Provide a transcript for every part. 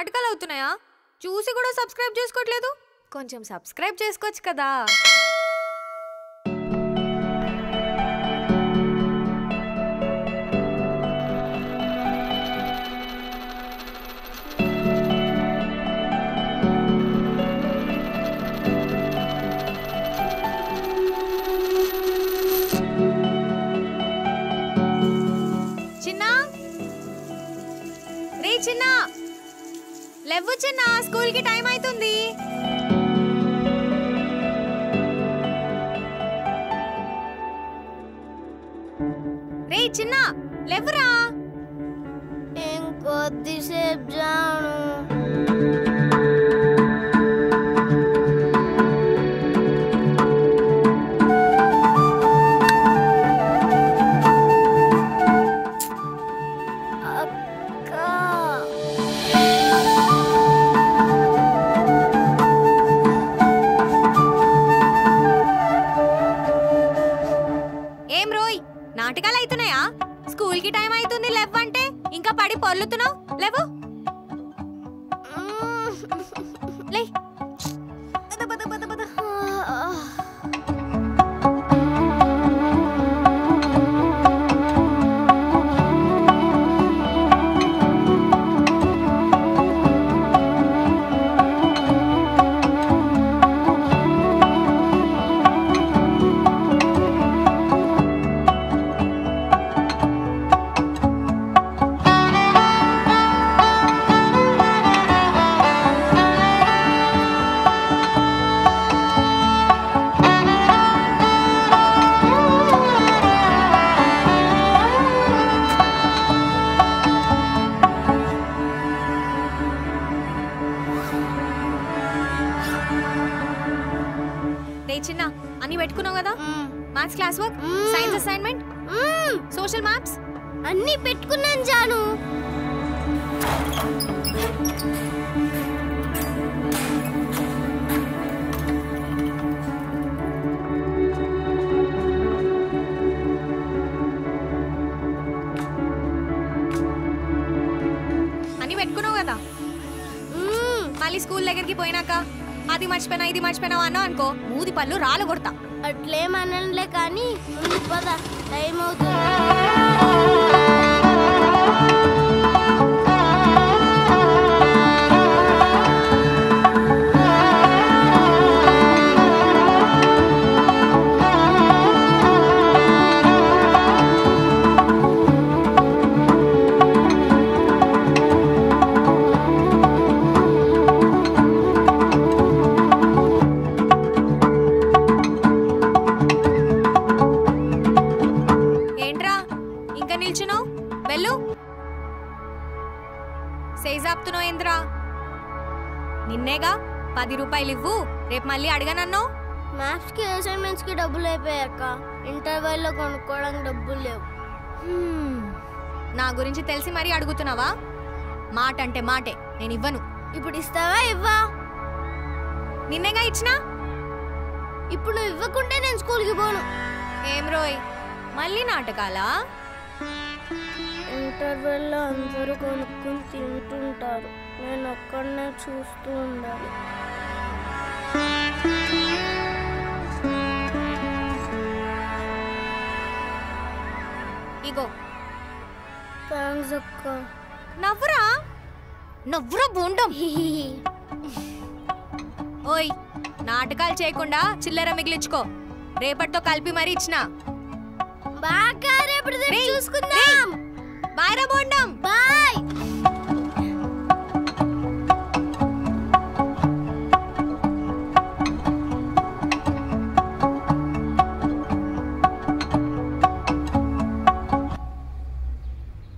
నాటకాలు అవుతున్నాయా? చూసి కూడా సబ్స్క్రైబ్ చేసుకోవట్లేదు. కొంచెం సబ్స్క్రైబ్ చేసుకోవచ్చు కదా. చిన్న లేవు చిన్న, స్కూల్ కి టైం అవుతుంది. రే చిన్న లేవురా. ఇంకొద్దిసేపు జాను. నాటకాలు అవుతున్నాయా? స్కూల్ కి టైం అవుతుంది లేవంటే ఇంకా పడి పొర్లుతున్నావు. లేవు లే. చిన్న అన్ని పెట్టుకున్నావు కదా? Maths class work, science assignment, social maps అన్ని పెట్టుకున్నాను జాను. అన్ని పెట్టుకున్నావు కదా? మళ్ళీ స్కూల్ దగ్గరికి పోయినాక అది మర్చిపోయినా ఇది మర్చిపోయినావు అన్నావు అనుకో, మూది పళ్ళు రాళ్ళు కొడతా. అట్లేమనలే కానీ పద, టైం అవుతుంది. సేజాప్తున్నావు ఏంద్రా? నిన్నేగా 10 రూపాయలు ఇవ్వు, రేపు మళ్ళీ అడగనన్నావు. మ్యాథ్స్ కి అసైన్మెంట్స్ కి డబ్బులు అయిపోయాక ఇంటర్వెల్ లో కొనుక్కోవడానికి డబ్బులు లేవు. నా గురించి తెలిసి మరీ అడుగుతున్నావా? మాట అంటే మాటే, నేను ఇవ్వను. ఇప్పుడు ఇస్తావా? ఇవ్వా. నిన్నేగా ఇచ్చినా. ఇప్పుడు నువ్వు ఇవ్వకుంటే నేను స్కూల్కి పోను. ఏం రోయ్, మళ్ళీ నాటకాలా? ఇంటర్వెల్ లో అందరూ కొనుక్కుని తింటుంటారు, నేను ఒక్కడనే చూస్తూ ఉండాలి. ఇగో. థాంక్స్ అక్క. నవ్వురా నవ్వురా బోండం. ఓయ్, నాటకాలు చేయకుండా చిల్లర మిగిలించుకో, రేపటితో కలిపి మరీ ఇచ్చిన. బాగా రేపటి చూసుకుందాం. బాయ్ రా బోండం. బాయ్.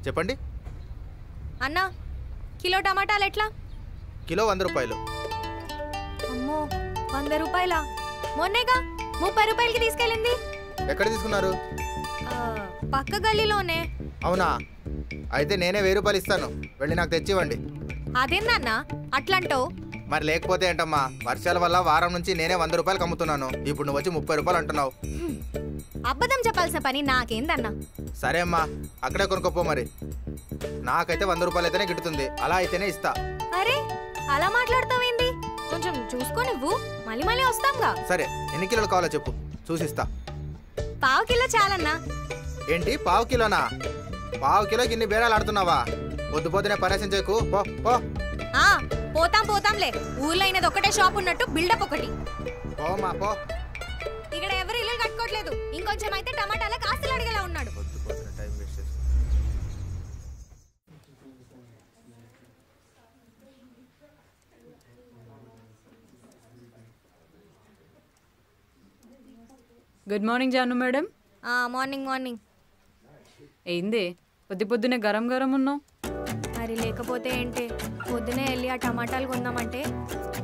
చెప్పండి అన్నా, కిలో టమాటాలు ఎట్లా? కిలో 100 రూపాయలు. అమ్మో, 100 రూపాయలా? మొన్నేగా 30 రూపాయలకి తీసుకెళ్ళింది. ఎక్కడ తీసుకున్నారు? పక్క గల్లీలోనే. అవునా? అయితే నేనే 1000 రూపాయలు ఇస్తాను, వెళ్ళి నాకు తెచ్చివ్వండి. అదేందన్నా అట్లంటావు? మరి లేకపోతే ఏంటమ్మా, వర్షాల వల్ల వారం నుంచి నేనే 100 రూపాయలకు అమ్ముతున్నాను, ఇప్పుడు నువ్వు వచ్చి 30 రూపాయలు అంటున్నావు. అబద్ధం చెప్పాల్సిన పని నాకేందన్నా. సరే అమ్మా, అక్కడే కొనుక్కోపో మరి. నాకైతే 100 రూపాయలు అయితేనే గిట్టుతుంది. అలా అయితేనే ఇస్తా. అరే అలా మాట్లాడతావేంది? కొంచెం చూసుకోనివ్వు, మళ్ళీ మళ్ళీ వస్తాంగా. సరే ఎన్ని కిలోలు కావాలో చెప్పు, చూసిస్తా. పావు కిలో చాలన్నా. ఏంటి పావు కిలోనా? పావు కిలోకి ఇన్ని బేరాలు ఆడుతున్నావా? పొద్దు పొద్దునే పరేసం చేయకు, పో పో. పోతాంలే. ఊర్లో అయినది ఒకటే షాప్ ఉన్నట్టు బిల్డప్ ఒకటి. పోమా పో. ఇక్కడ ఎవరు ఇల్లు కట్టుకోవట్లేదు. ఇంకొంచెం అయితే టమాటాల కాసులు అడిగేలా ఉన్నాడు. Good morning Janu madam. Morning. ఏంది పొద్దునే గరం గరం ఉన్నావు? మరి లేకపోతే ఏంటి, పొద్దునే వెళ్ళి ఆ టమాటాలు కొందామంటే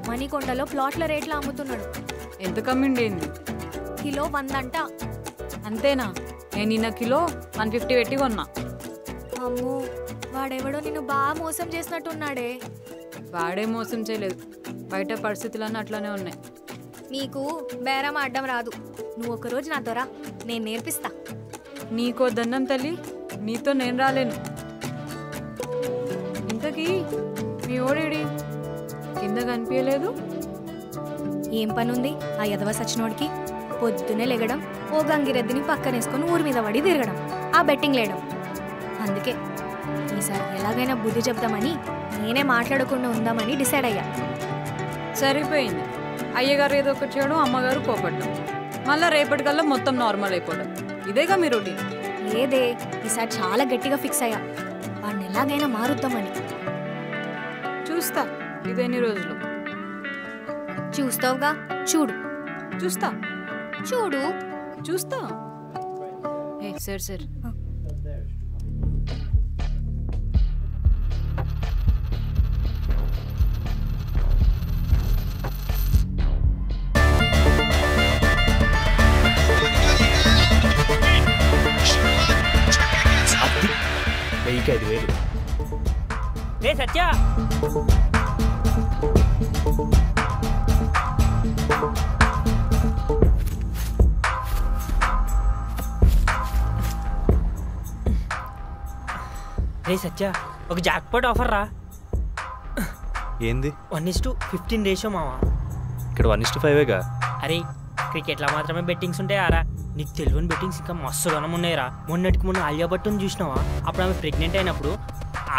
మణికొండలో ప్లాట్ల రేట్లు అమ్ముతున్నాడు. ఎంత కమ్మిండి? ఏంది కిలో 100 అంట. అంతేనా? నేను నిన్న కిలో 150 పెట్టి కొన్నా. అమ్మో, వాడెవడో నిన్ను బాగా మోసం చేసినట్టున్నాడే. వాడే మోసం చేయలేదు, బయట పరిస్థితులన్నీ అట్లానే ఉన్నాయి. నీకు బేరం ఆడడం రాదు. నువ్వు ఒకరోజు నాతో రా, నేను నేర్పిస్తా. నీకో దండం తల్లి, నీతో నేను రాలేను. ఇంతకీ మీ ఓడేడి కింద కనిపించలేదు? ఏం పనుంది ఆ యదవ సచ్చినోడికి? పొద్దునే లెగడం, ఓ గంగిరెద్దిని పక్కనేసుకొని ఊరి మీద పడి తిరగడం, ఆ బెట్టింగ్ లేయడం. అందుకే ఈసారి ఎలాగైనా బుద్ధి చెప్దామని నేనే మాట్లాడకుండా ఉందామని డిసైడ్ అయ్యా. సరిపోయింది. అయ్యగారు ఏదో ఒకటి చేయడం, అమ్మగారు కోపడ్డం, మళ్ళీ రేపటికల్లా మొత్తం నార్మల్ అయిపోవడం. ఇదేగా మీ రొటీన్? లేదే, ఈసారి చాలా గట్టిగా ఫిక్స్ అయ్యా, వాడిని ఎలాగైనా మారుద్దామని. చూస్తా ఇదెన్ని రోజులు. చూస్తావుగా, చూడు. చూస్తా చూడు చూస్తా. ఏ సర్ సర్ వెయ్యికి 5,000. రే సత్య, రే సత్య, ఒక జాక్పాట్ ఆఫర్ రా. ఏంది? 1:15 రేషియో మావా. ఇక్కడ 1:5గా? అరే క్రికెట్లో మాత్రమే బెట్టింగ్స్ ఉంటాయారా? నీకు తెలియని బెట్టింగ్స్ ఇంకా మస్తు గనం ఉన్నాయిరా. మొన్నటికి మొన్న ఆలియా భట్టుని చూసినావా? అప్పుడు ఆమె ప్రెగ్నెంట్ అయినప్పుడు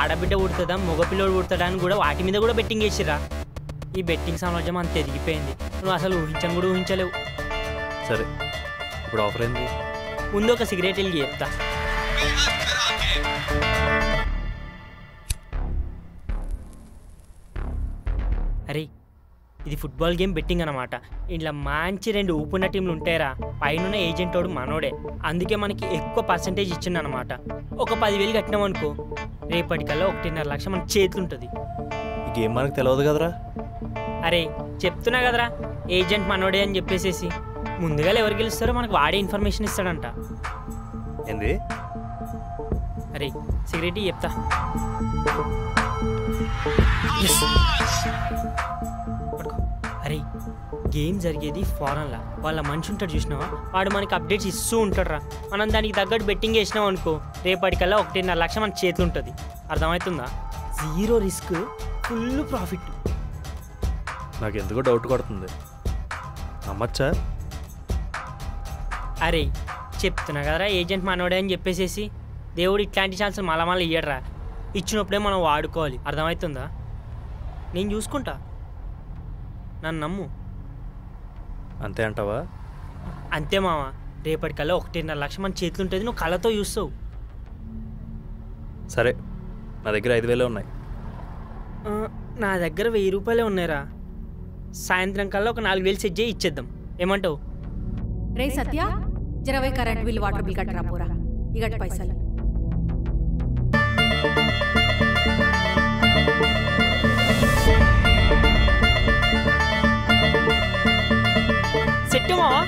ఆడబిడ్డ పుడుతుందా మగపిల్లోడు పుడతాడా అని కూడా వాటి మీద కూడా బెట్టింగ్ చేసిరా. ఈ బెట్టింగ్ సామ్రాజ్యం అంత ఎదిగిపోయింది, నువ్వు అసలు ఊహించని కూడా ఊహించలేవు. సరే ఇప్పుడు ఆఫర్ ఏంది? ముందు ఒక సిగరెట్ వెళ్ళి చెప్తా. అరే ఇది ఫుట్బాల్ గేమ్ బెట్టింగ్ అనమాట. ఇంట్లో మంచి 2 ఊపున్న టీంలు ఉంటాయిరా. పైన ఏజెంట్ వాడు మనోడే, అందుకే మనకి ఎక్కువ పర్సంటేజ్ ఇచ్చిండు అనమాట. ఒక 10,000 కట్టినాం అనుకో, రేపటికల్లా 1.5 లక్ష మన చేతులు ఉంటుంది. ఈ గేమ్ మనకు తెలియదు కదరా. అరే చెప్తున్నా కదరా, ఏజెంట్ మనోడే అని చెప్పేసేసి ముందుగా ఎవరు గెలుస్తారో మనకు వాడే ఇన్ఫర్మేషన్ ఇస్తాడంట. ఏంది? అరే సిగరెట్ చెప్తా. అరే గేమ్ జరిగేది ఫారెన్లా, వాళ్ళ మనిషి ఉంటాడు చూసినావా, వాడు మనకి అప్డేట్స్ ఇస్తూ ఉంటాడు రా. మనం దానికి తగ్గట్టు బెట్టింగ్ వేసినాం అనుకో, రేపటికల్లా 1.5 లక్ష మన చేతులు ఉంటుంది. అర్థమవుతుందా? 0 రిస్క్, ఫుల్ ప్రాఫిట్. నాకు ఎందుకో డౌట్ కొడుతుంది, నమ్మచ్చా? అరే చెప్తున్నా కదరా, ఏజెంట్ మనోడే అని చెప్పేసేసి దేవుడు ఇట్లాంటి ఛాన్సులు మళ్ళీ ఇయ్యడరా. ఇచ్చినప్పుడే మనం వాడుకోవాలి. అర్థమవుతుందా? నేను చూసుకుంటా, నన్ను నమ్ము. అంతే అంటావా? అంతే మామ, రేపటికల్లా 1.5 లక్ష మన చేతులు ఉంటుంది, నువ్వు కళ్ళతో చూస్తావు. సరే నా దగ్గర 5,000 ఉన్నాయి. నా దగ్గర 1000 రూపాయలే ఉన్నాయిరా. సాయంత్రం కల్లా ఒక 4,000 సెట్ చేయి ఇచ్చేద్దాం. ఏమంటావు? రే సత్య, 20 కరెంట్ బిల్ వాటర్ బిల్ కట్టరా పోరా, ఇగటి పైసలు. సెట్ మావా.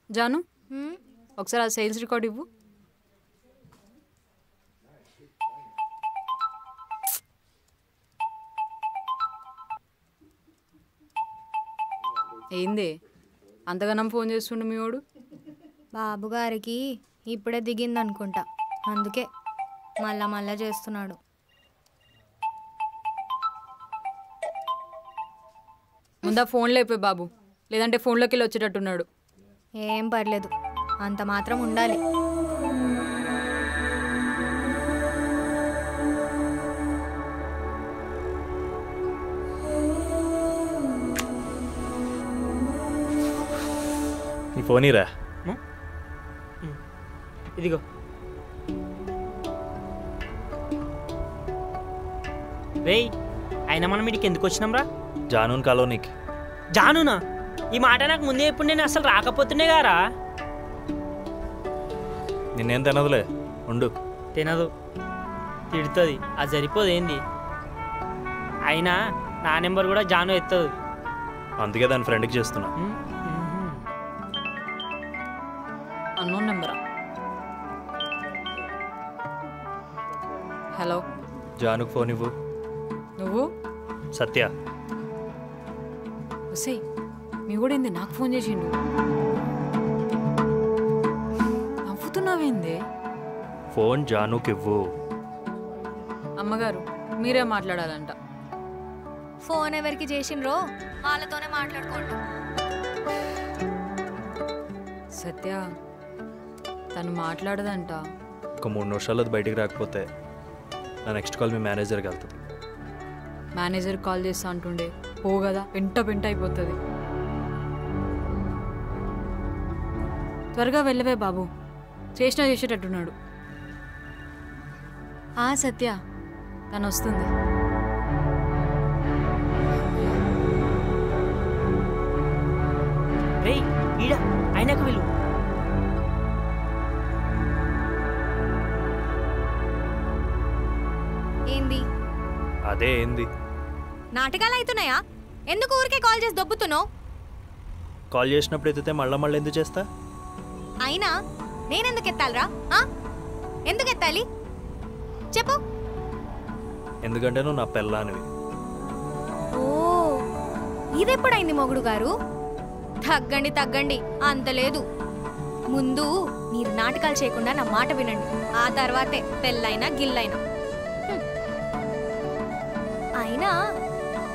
జాను ఒకసారి ఆ సేల్స్ రికార్డ్ ఇవ్వు. ఏంది అంతగానం ఫోన్ చేస్తుండు మీ వాడు? బాబు గారికి ఇప్పుడే దిగింది అనుకుంటా, అందుకే మళ్ళా చేస్తున్నాడు. ముందా ఫోన్లో అయిపోయి బాబు, లేదంటే ఫోన్లోకి వెళ్ళి వచ్చేటట్టున్నాడు. ఏం పర్లేదు, అంత మాత్రం ఉండాలి. నీ ఫోన్ ఇరా. ఇదిగో. రేయ్, అయినా మనం ఇడికి ఎందుకు వచ్చినాం రా? జానూన్ కాలోనీకి. జానునా? ఈ మాట నాకు ముందే ఎప్పుడు నేను అసలు రాకపోతుండే గారా. నిన్నేం తినదులే, ఉండు. తినదు, తిడుతుంది, అది సరిపోదు ఏంది. అయినా నా నెంబర్ కూడా జాను ఎత్తదు. అందుకే దాని ఫ్రెండ్కి చేస్తున్నా. అన్నోన్ నెంబరా? హలో, జానుకు ఫోన్ ఇవ్వు. నువ్వు? సత్య. వస్తాయి, మీ కూడా ఏంది నాకు ఫోన్ చేసిండు? నవ్వుతున్నావేంది? ఫోన్ జానుకి ఇవ్వు. అమ్మగారు మీరే మాట్లాడాలంట. ఫోన్ ఎవరికి చేసిండ్రో వాళ్ళతోనే మాట్లాడుకోండి. సత్య, తను మాట్లాడదంట. ఒక 3 నిమిషాలు అది బయటికి రాకపోతే నా నెక్స్ట్ కాల్ మీ మేనేజర్కి వెళ్తుంది. మేనేజర్ కాల్ చేస్తా అంటుండే, పో కదా, పెంట అయిపోతుంది. త్వరగా వెళ్ళవే బాబు, చేసేటట్టున్నాడు. సత్య, తను వస్తుంది. రేయ్, ఈడ ఆయనకు వెళ్ళు. ఏంది అదే ఏంది? నాటకాలు అవుతున్నాయా? ఎందుకు ఊరికే కాల్ చేసి దొబ్బుతున్నావు? కాల్ చేసినప్పుడు ఎత్తితే మళ్ళీ ఎందుకు చేస్తా? అయినా నేనెందుకు ఎత్తాలరా? ఎందుకు ఎత్తాలి చెప్పు. ఎందుకంటే నువ్వు నా పెళ్ళానివి. ఓ, ఇదెప్పుడైంది మొగుడు గారు? తగ్గండి, అంత లేదు. ముందు మీరు నాటకాలు చేయకుండా నా మాట వినండి, ఆ తర్వాతే పెళ్ళైనా గిల్లైనా. అయినా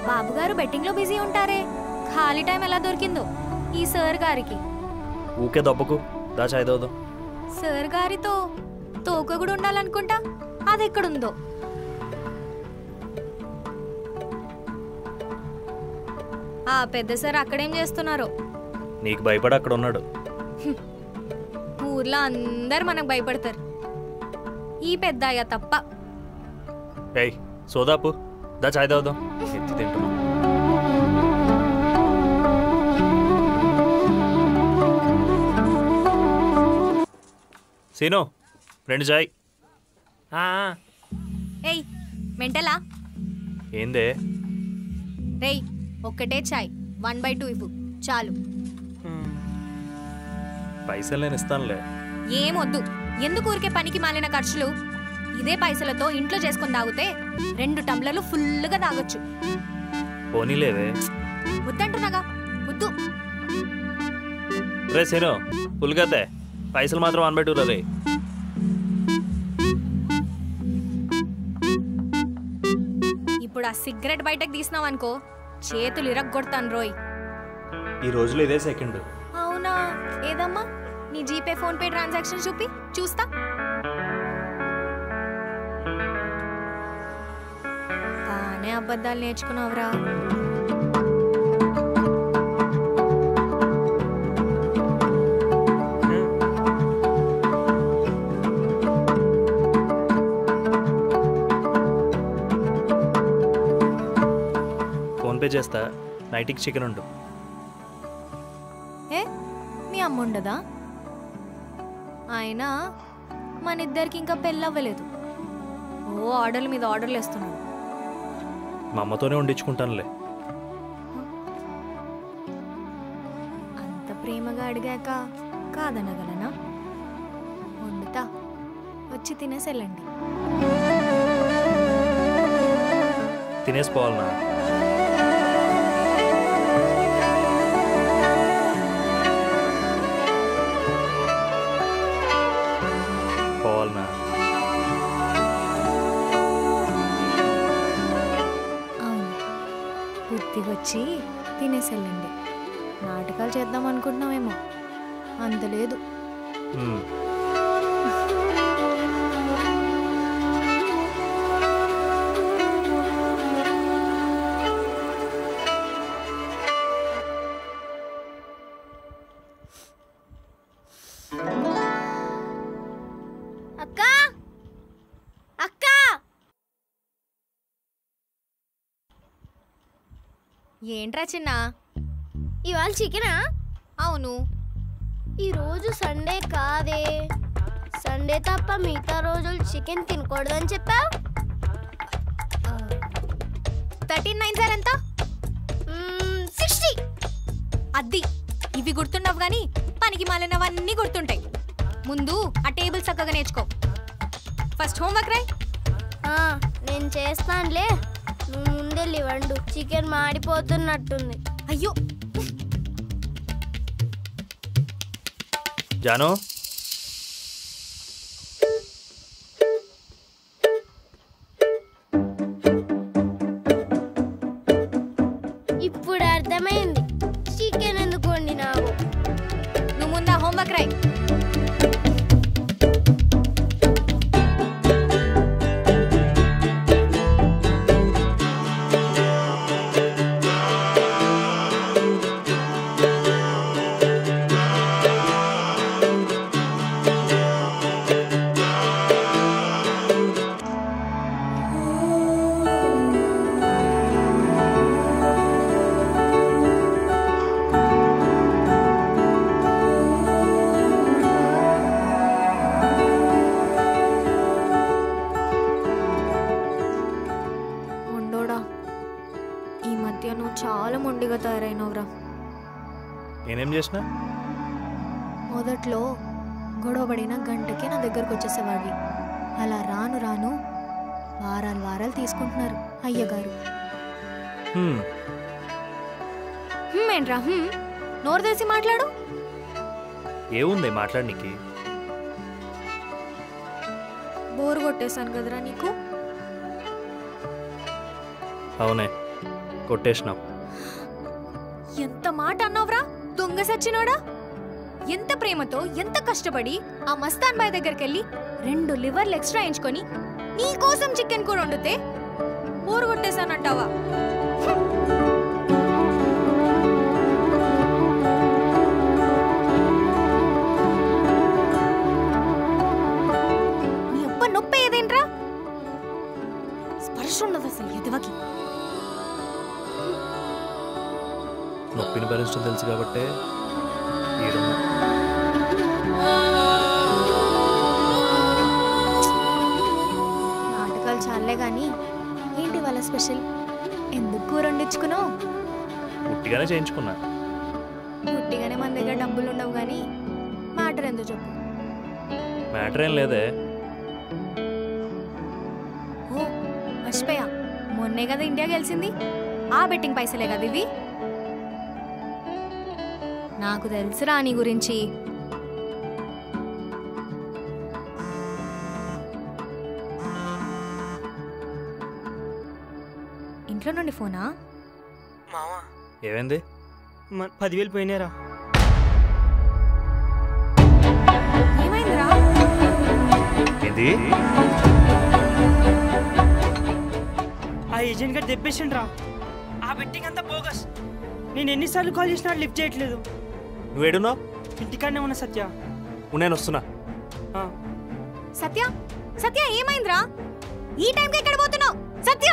బాబుగారు బెట్టింగ్లో బిజీ ఉంటారే, ఖాళీ టైం ఎలా దొరికిందో ఈ సార్ గారికి? ఊకే దెబ్బకు దా చాయ్ తాగుదాం. సార్ గారితో తోక కూడా ఉండాలనుకుంటా, అది ఎక్కడుందో. ఆ పెద్ద సార్ అక్కడేం చేస్తున్నారో? నీకు భయపడి అక్కడ ఉన్నాడు. ఊర్లో అందరు మనకు భయపడతారు, ఈ పెద్దయ్య తప్ప. ఏయ్ సోదాపు, దా చాయ్ తాగుదాం. ఎత్తి తింటున్నాం. సీను, 2 చాయ్. ఏయ్ మెంటలా? ఏందే? రేయ్, ఒక్కటే చాయ్ 1/2 ఇవ్వు చాలు. పైసలు నేను ఇస్తానులే. ఏమొద్దు, ఎందుకు ఊరికే పనికి మాలిన ఖర్చులు? ఇదే పైసలతో ఇంట్లో చేసుకొని తాగితే 2 టంబ్లర్లు ఫుల్గా తాగొచ్చు. పోనీలేవే. వద్దంటున్నాగా, వద్దు. రే సీను, ఫుల్గాతే, పైసలు మాత్రం 1/2 రే. ఇప్పుడు ఆ సిగరెట్ బయటకు తీసినావనుకో, చేతులు ఇరగ్గొడతాను రోయ్. ఈ రోజులో ఇదే సెకండ్. అవునా? ఏదమ్మా నీ జీపే ఫోన్ పే ట్రాన్సాక్షన్ చూపి చూస్తా. బానే అబద్ధాలు నేర్చుకున్నావురా. ఫోన్పే చేస్తా, నైట్కి చికెన్ ఉండు. ఏ మీ అమ్మ ఉండదా? అయినా మన ఇద్దరికి ఇంకా పెళ్ళవ్వలేదు, ఓ ఆర్డర్ల మీద ఆర్డర్లు వేస్తున్నాడు. మా అమ్మతోనే వండించుకుంటానులే. అంత ప్రేమగా అడిగాక కాదనగలనా? వండుతా, వచ్చి తినేసెళ్ళండి. తినేసిపోవాలనా? దిగొచ్చి తినేసెళ్ళండి. నాటకాలు చేద్దాం అనుకుంటున్నామేమో, అంత లేదు. అక్క అక్క ఏంట్రా చిన్న? ఇవాళ చికెనా? అవును. ఈరోజు సండే కాదే. సండే తప్ప మిగతా రోజులు చికెన్ తినకూడదని చెప్పావు. 13 సార్ ఎంత? 60. అద్ది. ఇవి గుర్తుండవు గాని పనికి మాలినవన్నీ గుర్తుంటాయి. ముందు ఆ టేబుల్ చక్కగా నేర్చుకో. ఫస్ట్ హోంవర్క్ రాయ్. నేను చేస్తానులే, నువ్వు ముందెళ్ళి వండు. చికెన్ మాడిపోతున్నట్టుంది. అయ్యో జాను, ఇప్పుడు అర్థమైంది చికెన్ ఎందుకు వండినావు. నువ్వు ముందు ఆ హోంవర్క్ రాయ్. నువ్వు చాలా మొండిగా తయారైనవురా. నేనేం చేసిన? మొదట్లో గొడవపడిన గంటకి నా దగ్గరకు వచ్చేసేవాడివి. అలా రాను రాను వారాలు తీసుకుంటున్నారు అయ్యగారు. ఏంట్రా నోరు తెసి మాట్లాడు. ఏముంది మాట్లాడనీకి? బోరు కొట్టేశాను కదరా నీకు. అవునే, కొట్టేసినావు. ఎంత మాట అన్నావురా దొంగ సచ్చినోడా. ఎంత ప్రేమతో ఎంత కష్టపడి ఆ మస్తాన్ బాయ్ దగ్గరికి వెళ్ళి 2 లివర్లు ఎక్స్ట్రా వేయించుకొని నీ కోసం చికెన్ కూర వండితే బోరు కొట్టేశానంటావా? నీ అప్ప నొప్పి ఏదేంట్రా? స్పర్శ ఉండదు అసలు ఎదవకి. నొప్పిని భరించడం తెలుసు కాబట్టే నాటకాలు చాలే గాని ఏంటి వాళ్ళ స్పెషల్? ఎందుకు కూర వండించుకున్నావు? పుట్టిగానే చేయించుకున్నా. పుట్టిగానే మన దగ్గర డబ్బులు ఉండవు కానీ మ్యాటర్ ఎందుకు చెప్పు. మ్యాటర్ ఏం లేదే. ఓ మర్చిపోయా, మొన్నే కదా ఇండియా గెలిచింది. ఆ బెట్టింగ్ పైసలే కదా ఇవి. నాకు తెలుసురా నీ గురించి. ఇంట్లో నుండి ఫోనా? మావా ఏమైంది? 10,000 పోయినారా. ఏమైందిరా? ఏంది? ఆ ఏజెంట్ గారు దెబ్బేసిండ్రా. ఆ బెట్టింగ్ అంతా బోగస్. నేను ఎన్నిసార్లు కాల్ చేసినా లిఫ్ట్ చేయట్లేదు. నువ్వేడున్నావు? ఇంటికాడనే ఉన్నా సత్య. నేను వస్తున్నా. సత్య సత్య ఏమైందిరా? ఈ టైంకి ఎక్కడ పోతున్నావు? సత్య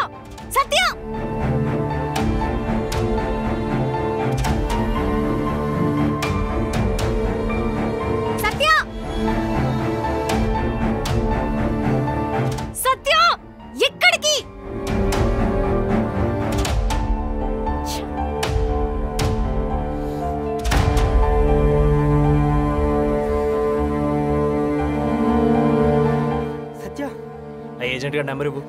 సత్య సత్య సత్య ఎక్కడికి? ఏజెంట్ గారి నెంబర్ ఇవ్వు.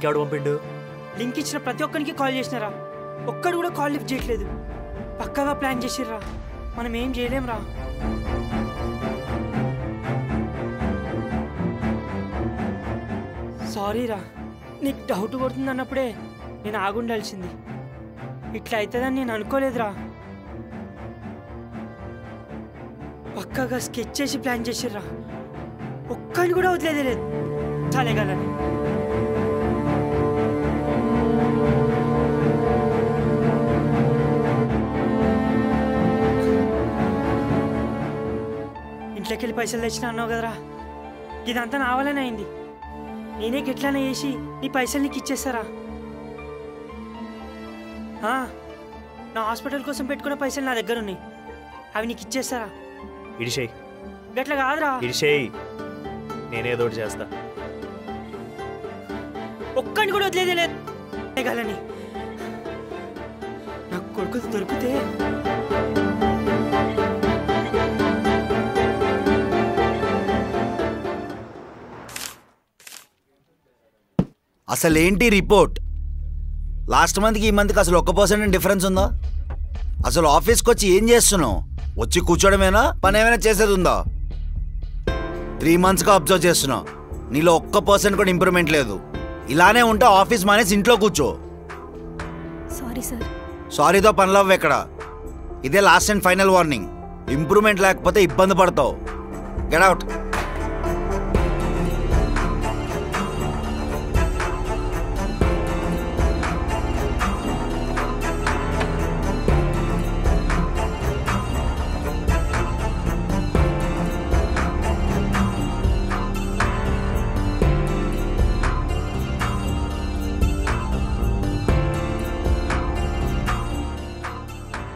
లింక్ ఎవడు పంపిండు? లింక్ ఇచ్చిన ప్రతి ఒక్కరికి కాల్ చేసినారా, ఒక్కడు కూడా కాల్ లిఫ్ట్ చేయట్లేదు. పక్కాగా ప్లాన్ చేసిర్రా, మనం ఏం చేయలేంరా. సారీరా, నీకు డౌట్ కొడుతుంది అన్నప్పుడే నేను ఆగుండాల్సింది. ఇట్లా అవుతుందని నేను అనుకోలేదురా. పక్కాగా స్కెచ్ చేసి ప్లాన్ చేసిర్రా, ఒక్కడిని కూడా వదిలేదే లేదు చాలేగాలని. ఇంట్లోకి వెళ్ళి పైసలు తెచ్చినా అన్నావు కదరా, ఇదంతా నా వల్లనే అయింది. నేనే గెట్లానే చేసి నీ పైసలు నీకు ఇచ్చేస్తారా? నా హాస్పిటల్ కోసం పెట్టుకున్న పైసలు నా దగ్గర ఉన్నాయి, అవి నీకు ఇచ్చేస్తారా? ఇడిషేయ్. గట్ల కాదురా. ఇడిషేయ్, నేనేదో ఒకటి చేస్తా. ఒక్కడిని కూడా వదిలేదే లేదని నాకు కొడుకులు దొరికితే అసలేంటి రిపోర్ట్? లాస్ట్ మంత్కి ఈ మంత్కి అసలు 1% డిఫరెన్స్ ఉందా? అసలు ఆఫీస్కి వచ్చి ఏం చేస్తున్నావు? వచ్చి కూర్చోవడమేనా? పని ఏమైనా చేసేది ఉందా? 3 monthsగా అబ్జర్వ్ చేస్తున్నావు, నీలో 1% కూడా ఇంప్రూవ్మెంట్ లేదు. ఇలానే ఉంటే ఆఫీస్ మానేసి ఇంట్లో కూర్చో. Sorry sir. సారీతో పనులవ్వు ఎక్కడ. ఇదే last and final warning. Improvement లేకపోతే ఇబ్బంది పడతావు. Get out.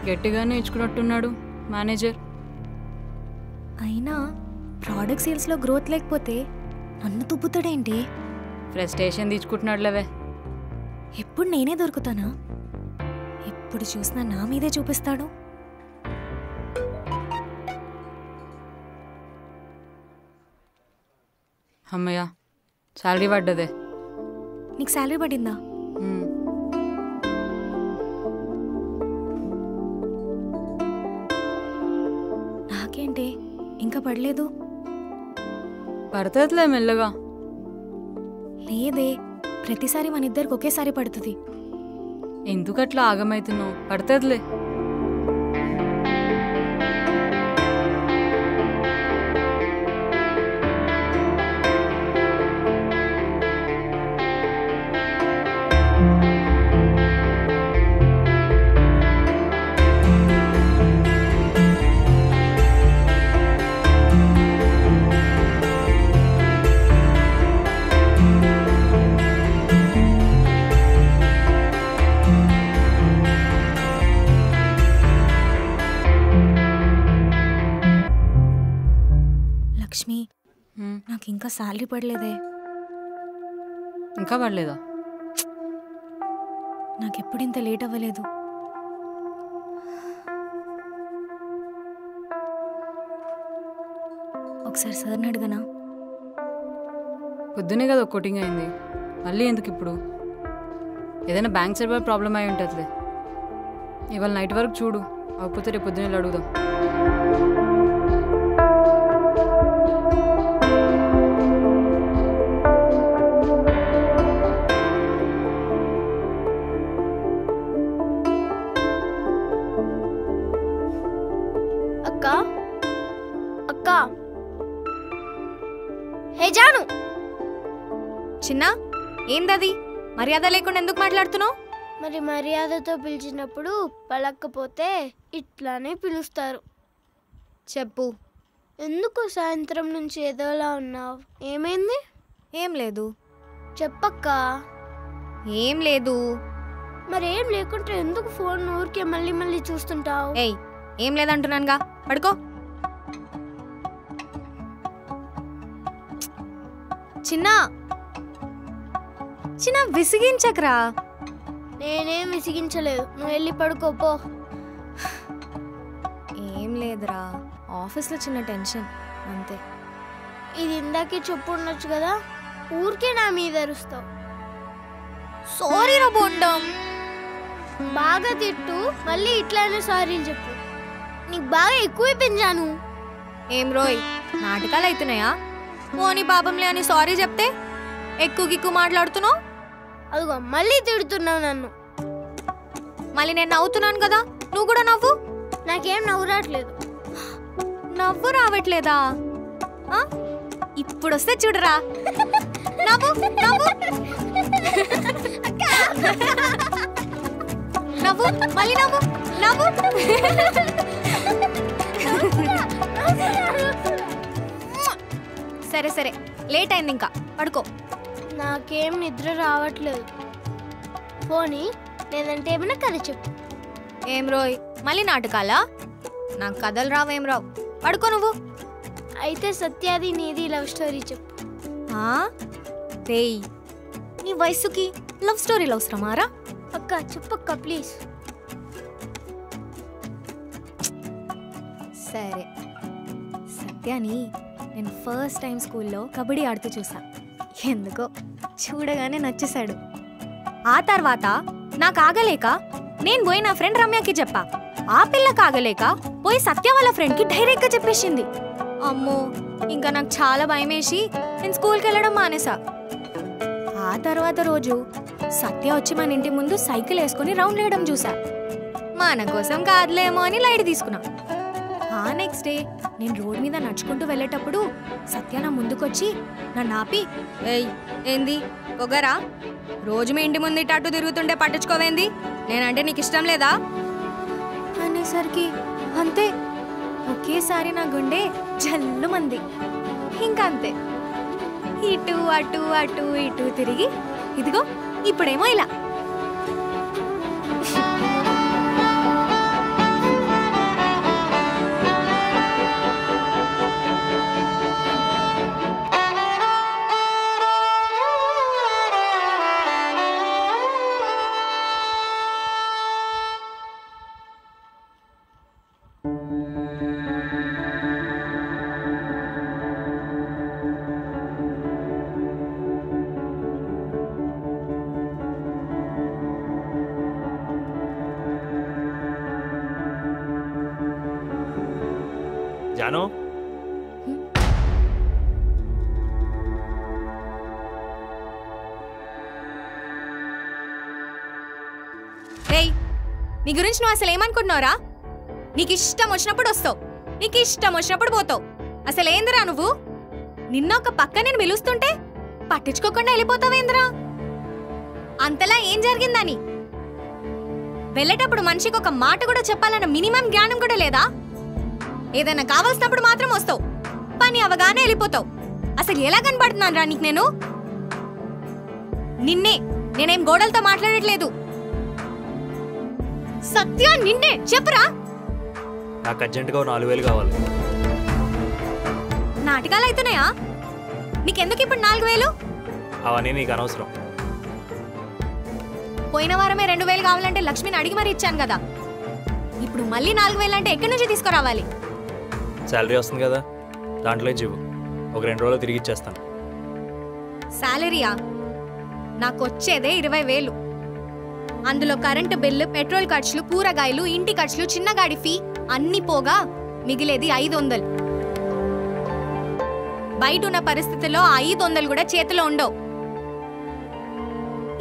గట్టిగానే ఇచ్చుకున్నట్టున్నాడు మేనేజర్. అయినా ప్రోడక్ట్ సేల్స్లో గ్రోత్ లేకపోతే నన్ను తుప్పుతాడేంటి? ఫ్రస్ట్రేషన్ తీసుకుంటున్నాడులేవే. ఎప్పుడు నేనే దొరుకుతానా? ఎప్పుడు చూసినా నా మీదే చూపిస్తాడు. అమ్మయ్య, శాలరీ పడ్డదే. నీకు శాలరీ పడిందా? నాకేంటి ఇంకా పడలేదు? పడుతుందిలే మెల్లగా. లేదే, ప్రతిసారి మన ఇద్దరికి ఒకేసారి పడుతుంది. ఎందుకట్లా ఆగమవుతున్నావు? పడుతుందిలే. లక్ష్మి, నాకు ఇంకా శాలరీ పడలేదే. ఇంకా పడలేదా? నాకెప్పుడు ఇంత లేట్ అవ్వలేదు. ఒకసారి సార్ని అడగనా? పొద్దునే కదా కోటింగ్ అయింది, మళ్ళీ ఎందుకు ఇప్పుడు? ఏదైనా బ్యాంక్ సర్వర్ ప్రాబ్లం అయి ఉంటుందిలే. ఇవాళ నైట్ వరకు చూడు, అవ్వకపోతే రేపు పొద్దునే అడుగుదాం. అక్క అక్క, హే జాను. చిన్న, ఏందది? మర్యాద లేకుండా ఎందుకు మాట్లాడుతున్నావు? మరి మర్యాదతో పిలిచినప్పుడు పలక్కపోతే ఇట్లానే పిలుస్తారు. చెప్పు. ఎందుకు సాయంత్రం నుంచి ఏదోలా ఉన్నావు? ఏమైంది? ఏం లేదు. చెప్పక్క. ఏం లేదు. మరేం లేకుంటే ఎందుకు ఫోన్ ఊరికే మళ్ళీ మళ్ళీ చూస్తుంటావు? ఏయ్, ఏం లేదంటున్నానుగా, పడుకో. చిన్న చిన్న, విసిగించకరా. నేనేం విసిగించలేదు, నువ్వు వెళ్ళి పడుకోపో. ఏం లేదురా, ఆఫీస్లో చిన్న టెన్షన్ అంతే. ఇది ఇందాకే చెప్పు ఉండొచ్చు కదా, ఊరికే నా మీద అరుస్తావు. సారీ రా బొండం. బాగా తిట్టు, మళ్ళీ ఇట్లానే సారీ చెప్పు. నీకు బాగా ఎక్కువ పెంచాను. ఏం రోయ్, నాటకాలు అవుతున్నాయా? పోనీ పాపంలే అని సారీ చెప్తే ఎక్కువ గిక్కు మాట్లాడుతున్నావు. అదిగో మళ్ళీ తిడుతున్నావు నన్ను. మళ్ళీ నేను నవ్వుతున్నాను కదా, నువ్వు కూడా నవ్వు. నాకేం నవ్వు రావట్లేదు. నవ్వు రావట్లేదా? ఇప్పుడు వస్తే చూడరా. నవ్వు నవ్వు నవ్వు, మళ్ళీ నవ్వు నవ్వు. సరే సరే, లేట్ అయింది, ఇంకా పడుకో. నాకేం నిద్ర రావట్లేదు. పోనీ లేదంటే ఏమైనా కథ చెప్పు. ఏం రోయ్, మళ్ళీ నాటకాలా? నాకు కథలు రావేం రావు, పడుకో నువ్వు. అయితే సత్యాది నీది లవ్ స్టోరీ చెప్పు. రేయ్, నీ వయసుకి లవ్ స్టోరీలు అవసరమారా? అక్క చెప్పక్క ప్లీజ్. సరే, సత్యాని నేను ఫస్ట్ టైం స్కూల్లో కబడ్డీ ఆడుతూ చూసా. ఎందుకో చూడగానే నచ్చేశాడు. ఆ తర్వాత నాకు ఆగలేక నేను పోయి నా ఫ్రెండ్ రమ్యకి చెప్పా. ఆ పిల్లకి ఆగలేక పోయి సత్య వాళ్ళ ఫ్రెండ్కి డైరెక్ట్గా చెప్పేసింది. అమ్మో, ఇంకా నాకు చాలా భయమేసి నేను స్కూల్కి వెళ్ళడం మానేసా. ఆ తర్వాత రోజు సత్య వచ్చి మన ఇంటి ముందు సైకిల్ వేసుకుని రౌండ్ వేయడం చూసా. మన కోసం కాదులేమో అని లైట్ తీసుకున్నా. ఆ నెక్స్ట్ డే నేను రోడ్ మీద నడుచుకుంటూ వెళ్ళేటప్పుడు సత్య నా ముందుకొచ్చి నన్ను ఆపి, ఏయ్ ఏంది పొగరా, రోజు మీ ఇంటి ముందు ఇటు తిరుగుతుంటే పట్టించుకోవేంది, నేనంటే నీకు ఇష్టం లేదా అనేసరికి అంతే, ఒకేసారి నా గుండె జల్లుమంది. ఇంకంతే, ఇటు అటు అటు ఇటు తిరిగి ఇదిగో ఇప్పుడేమో ఇలా. జాను, రేయ్, నీ గురించి నువ్వు అసలు ఏమనుకుంటున్నావురా? నీకు ఇష్టం వచ్చినప్పుడు వస్తావు, నీకు ఇష్టం వచ్చినప్పుడు పోతావు. అసలు ఏందిరా నువ్వు? నిన్న ఒక పక్క నేను పిలుస్తుంటే పట్టించుకోకుండా వెళ్ళిపోతావేంద్రా? అంతలా ఏం జరిగిందని వెళ్ళేటప్పుడు మనిషికి ఒక మాట కూడా చెప్పాలన్న మినిమం జ్ఞానం కూడా లేదా? ఏదైనా కావాల్సినప్పుడు మాత్రం వస్తావు, పని అవగానే వెళ్ళిపోతావు. అసలు ఎలా కనబడుతున్నాను రా నీకు నేను? నిన్నే, నేనేం గోడలతో మాట్లాడట్లేదు. సత్య, నిన్నే చెప్పురా. నాకు అర్జెంటుగా 4,000 కావాలి. నాటకాలు అవుతున్నాయా? నీకెందుకు ఇప్పుడు 4,000? అవన్నీ నీకు అనవసరం. పోయిన వారమే 2,000 కావాలంటే లక్ష్మిని అడిగి మరి ఇచ్చాను కదా. ఇప్పుడు మళ్ళీ 4,000 అంటే ఎక్కడి నుంచి తీసుకురావాలి? శాలరీ వస్తుంది కదా, దాంట్లో జీవు ఒక 2 రోజులు తిరిగి ఇచ్చేస్తాను. శాలరీయా? నాకు వచ్చేదే 20,000. అందులో కరెంటు బిల్లు, పెట్రోల్ ఖర్చులు, కూరగాయలు, ఇంటి ఖర్చులు, చిన్నగాడి ఫీ అన్ని పోగా మిగిలేది 500. బయట ఉన్న పరిస్థితుల్లో 500 కూడా చేతిలో ఉండవు.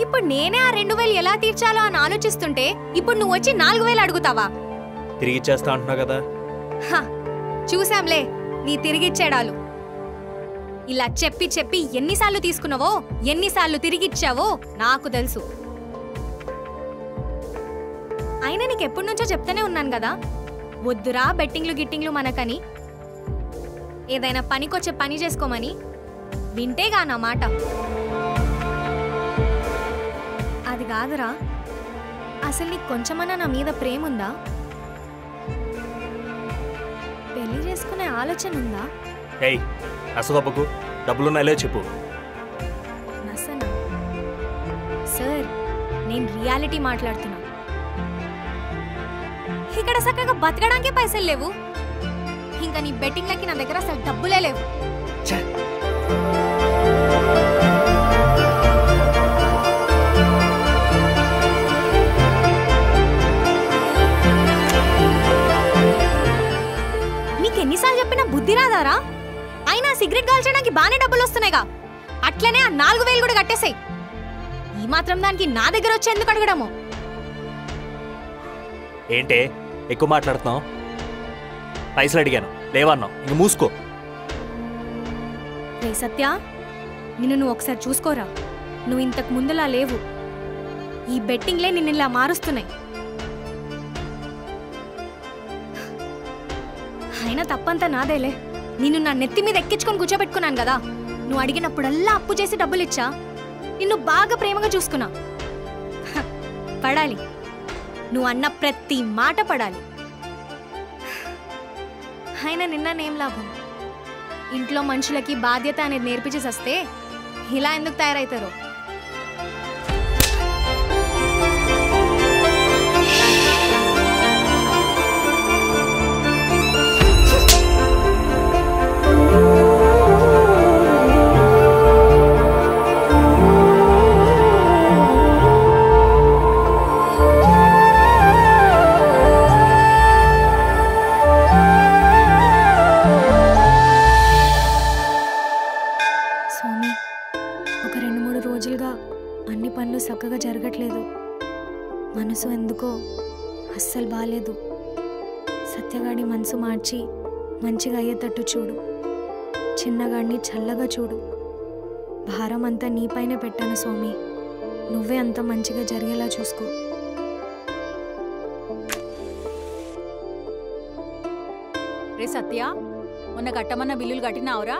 ఇప్పుడు నేనే ఆ 2,000 ఎలా తీర్చాలో అని ఆలోచిస్తుంటే ఇప్పుడు నువ్వు వచ్చి 4,000 అడుగుతావా? తిరిగి ఇచ్చేస్తా అంటున్నావు కదా. చూసాంలే నీ తిరిగిచ్చేడాలు. ఇలా చెప్పి చెప్పి ఎన్నిసార్లు తీసుకున్నావో, ఎన్నిసార్లు తిరిగిచ్చావో నాకు తెలుసు. అయినా నీకు ఎప్పటి నుంచో చెప్తానే ఉన్నాను కదా, వద్దురా బెట్టింగ్లు గిట్టింగ్లు మనకని. ఏదైనా పనికొచ్చే పని చేసుకోమని. వింటేగా నా మాట. అది కాదురా, అసలు నీకు కొంచెమన్నా నా మీద ప్రేమ ఉందా? పెళ్లి చేసుకునే ఆలోచన ఉందా? ఏయ్, అసగొప్పకు డబ్బులున్నాయో చెప్పు. నసనా సార్, నేను రియాలిటీ మాట్లాడుతున్నా. ఇక్కడ చక్కగా బతకడానికి పైసలు లేవు, ఇంకా నీ బెట్టింగ్లకి నా దగ్గర అసలు డబ్బులే లేవు. చేస్తారా? అయినా సిగరెట్ కాల్చడానికి బాగానే డబ్బులు వస్తున్నాయిగా, అట్లనే ఆ 4,000 కూడా కట్టేసాయి. ఈ మాత్రం దానికి నా దగ్గర వచ్చి ఎందుకు అడగడము? ఏంటే ఎక్కువ మాట్లాడుతున్నావు? పైసలు అడిగాను లేవన్నావు, ఇంక మూసుకో. రే సత్య, నిన్ను నువ్వు ఒకసారి చూసుకోరా. నువ్వు ఇంతకు ముందులా లేవు. ఈ బెట్టింగ్లే నిన్ను ఇలా మారుస్తున్నాయి. అయినా తప్పంతా నాదేలే. నిన్ను నా నెత్తి మీద ఎక్కించుకొని కూర్చోబెట్టుకున్నాను కదా. నువ్వు అడిగినప్పుడల్లా అప్పు చేసి డబ్బులు ఇచ్చా. నిన్ను బాగా ప్రేమగా చూసుకున్నా. పడాలి, నువ్వు అన్న ప్రతి మాట పడాలి. అయినా నిన్ననేం లాభం? ఇంట్లో మనుషులకి బాధ్యత అనేది నేర్పించేసస్తే ఇలా ఎందుకు తయారవుతారో. చక్కగా జరగట్లేదు. మనసు ఎందుకో అస్సలు బాలేదు. సత్యగాడి మనసు మార్చి మంచిగా అయ్యేటట్టు చూడు. చిన్నగాడిని చల్లగా చూడు. భారం అంతా నీపైనే పెట్టాను స్వామి. నువ్వే అంత మంచిగా జరిగేలా చూసుకో. రే సత్య, మొన్న కట్టమన్న బిల్లులు కట్టినావురా?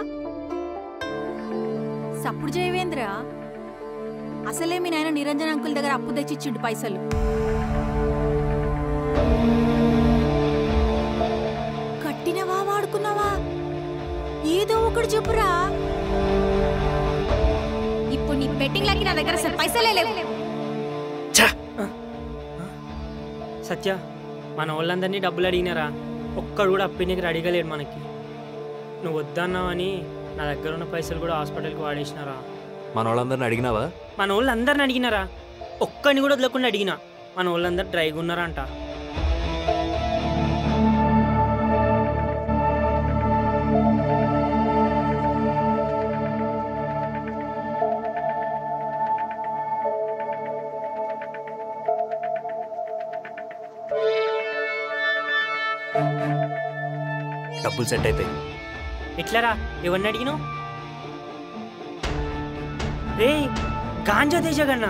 సప్పుడు చేయవేంద్రా? అసలే మీ నాయన నిరంజన్ అంకుల్ దగ్గర అప్పు తెచ్చిచ్చిండు పైసలు. కట్టినవా వాడుకున్నావా? ఏదో ఒకటి చెప్పురా. ఇప్పుడు నీ బెట్టింగ్ లాకి నా దగ్గర అసలు పైసలే లేవు. సత్య, మన వాళ్ళందరినీ డబ్బులు అడిగినారా? ఒక్కడు కూడా అప్పినీకి రెడీగా లేడు మనకి. నువ్వు వద్దన్నావని నా దగ్గర ఉన్న పైసలు కూడా హాస్పిటల్కి వాడేసినారా. మన వాళ్ళందరిని అడిగినావా? మన వాళ్ళందరిని అడిగినారా? ఒక్కడిని కూడా వదలకుండా అడిగినా. మన వాళ్ళందరూ డ్రైగా ఉన్నారా అంట. డబ్బులు సెట్ అయిపోయి ఎట్లారా? ఎవరిని అడిగినావు? రే గాంజా దేశగన్నా.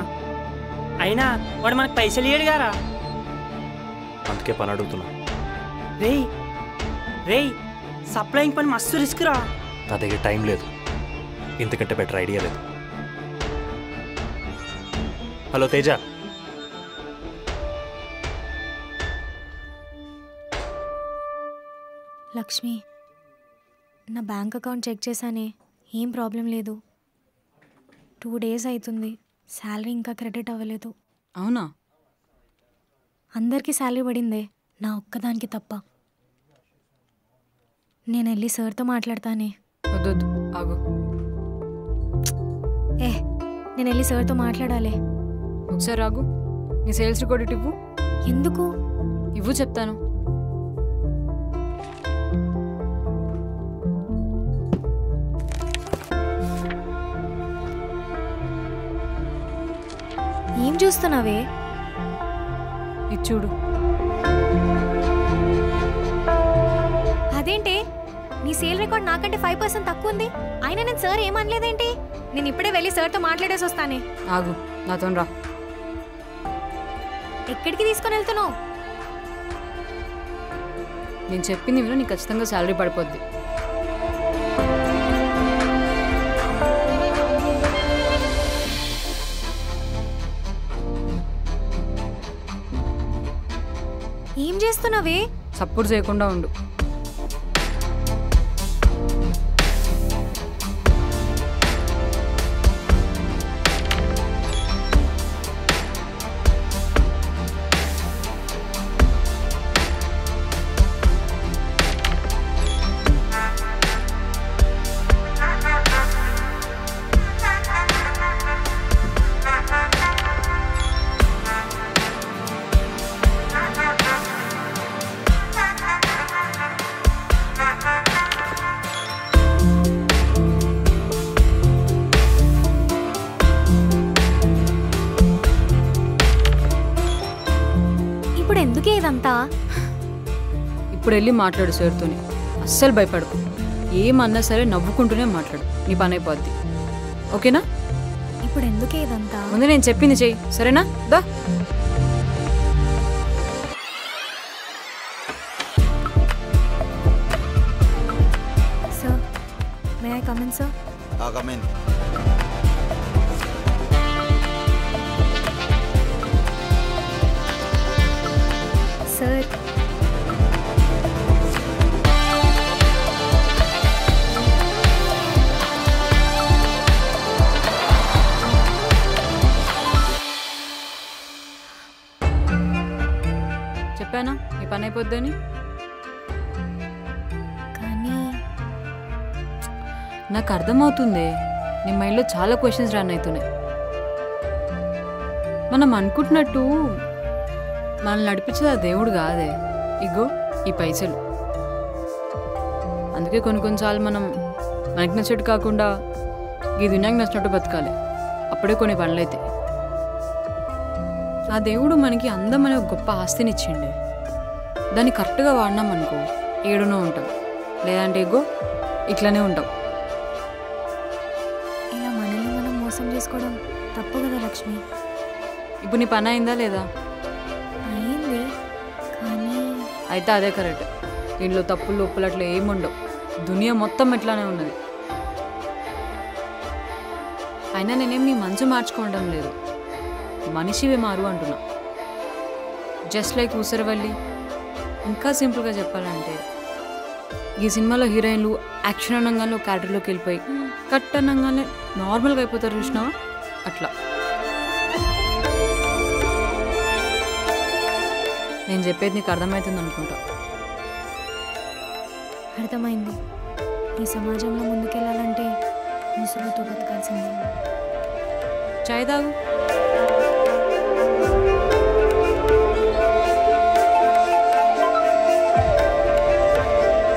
అయినా వాడు మనకు పైసలు ఇయ్యడు గారా. అందుకే పని అడుగుతున్నా. రే రే సప్లయింగ్ పని మస్తు రిస్క్ రా. నా దగ్గర టైం లేదు, ఇంతకంటే బెటర్ ఐడియా లేదు. హలో తేజ, లక్ష్మి, నా బ్యాంక్ అకౌంట్ చెక్ చేశానే, ఏం ప్రాబ్లం లేదు. 2 days అవుతుంది, శాలరీ ఇంకా క్రెడిట్ అవ్వలేదు. అవునా? అందరికీ శాలరీ పడిందే, నా ఒక్కదానికి తప్ప. నేను వెళ్ళి సార్తో మాట్లాడతానే. వద్దొద్దు, ఆగు. నేను వెళ్ళి సార్తో మాట్లాడాలి. ఒకసారి ఆగు. నీ సేల్స్ రికార్డ్ ఇవ్వు. ఎందుకు? ఇవ్వు చెప్తాను. ఏం చూస్తున్నావే? ఇది చూడు. అదేంటి నీ సేల్ రికార్డ్ నాకంటే 5% తక్కువ ఉంది. అయినా నేను సార్ ఏమనలేదేంటి? నేను ఇప్పుడే వెళ్ళి సార్తో మాట్లాడేసి వస్తానే. ఆగు, నాతో రా. ఎక్కడికి తీసుకొని వెళ్తున్నావు? నేను చెప్పింది విను, నీకు ఖచ్చితంగా శాలరీ పడిపోద్ది. ఏం చేస్తున్నావే? సపోర్ట్ చేయకుండా ఉండు. ఇప్పుడు ఎందుకే ఇదంతా? ఇప్పుడు వెళ్ళి మాట్లాడు సార్తోని, అస్సలు భయపడకు. ఏమన్నా సరే నవ్వుకుంటూనే మాట్లాడు, నీ పని అయిపోద్ది. ఓకేనా? ఇప్పుడు ఎందుకే ఇదంతా? ముందు నేను చెప్పింది చెయ్యి, సరేనా? దా. Sir, may I come in sir? Come in. Sir, చెప్పానా నీ పని అయిపోద్దని? కానీ నాకు అర్థమవుతుంది, నీ మైండ్లో చాలా క్వశ్చన్స్ రన్ అవుతున్నాయి. మనం అనుకుంటున్నట్టు మనల్ని నడిపించేది ఆ దేవుడు కాదే, ఇగో ఈ పైసలు. అందుకే కొన్నిసార్లు మనం మనకి నచ్చినట్టు కాకుండా ఈ దునియాకి నచ్చినట్టు బతకాలి, అప్పుడే కొన్ని పనులైతే. ఆ దేవుడు మనకి అందం అనే ఒక గొప్ప ఆస్తిని ఇచ్చిండే, దాన్ని కరెక్ట్గా వాడినాం అనుకో ఏడునో ఉంటాం, లేదంటే ఇగో ఇట్లానే ఉంటాం. ఇలా మనల్ని మనం మోసం చేసుకోవడం తప్పు కదా లక్ష్మి. ఇప్పుడు నీ పని అయిందా లేదా? అయింది, కానీ అయితే అదే కరెక్ట్. దీంట్లో తప్పులు ఒప్పులు అట్లా ఏముండవు, దునియా మొత్తం ఇట్లానే ఉన్నది. అయినా నేనేం నీ మనసు మార్చుకోవడం లేదు, మనిషివే మారు అంటున్నా. Just like Oosaravelli. ఇంకా సింపుల్గా చెప్పాలంటే ఈ సినిమాలో హీరోయిన్లు యాక్షన్ అనగానే ఒక క్యారెక్టర్లోకి వెళ్ళిపోయి కట్ అనగానే నార్మల్గా అయిపోతారు, చూసినావా? అట్లా నేను చెప్పేది నీకు అర్థమవుతుంది అనుకుంటా. అర్థమైంది. ఈ సమాజంలో ముందుకెళ్ళాలంటే ముసుగుతో బతకాల్సిందే. చాయ్ తాగు.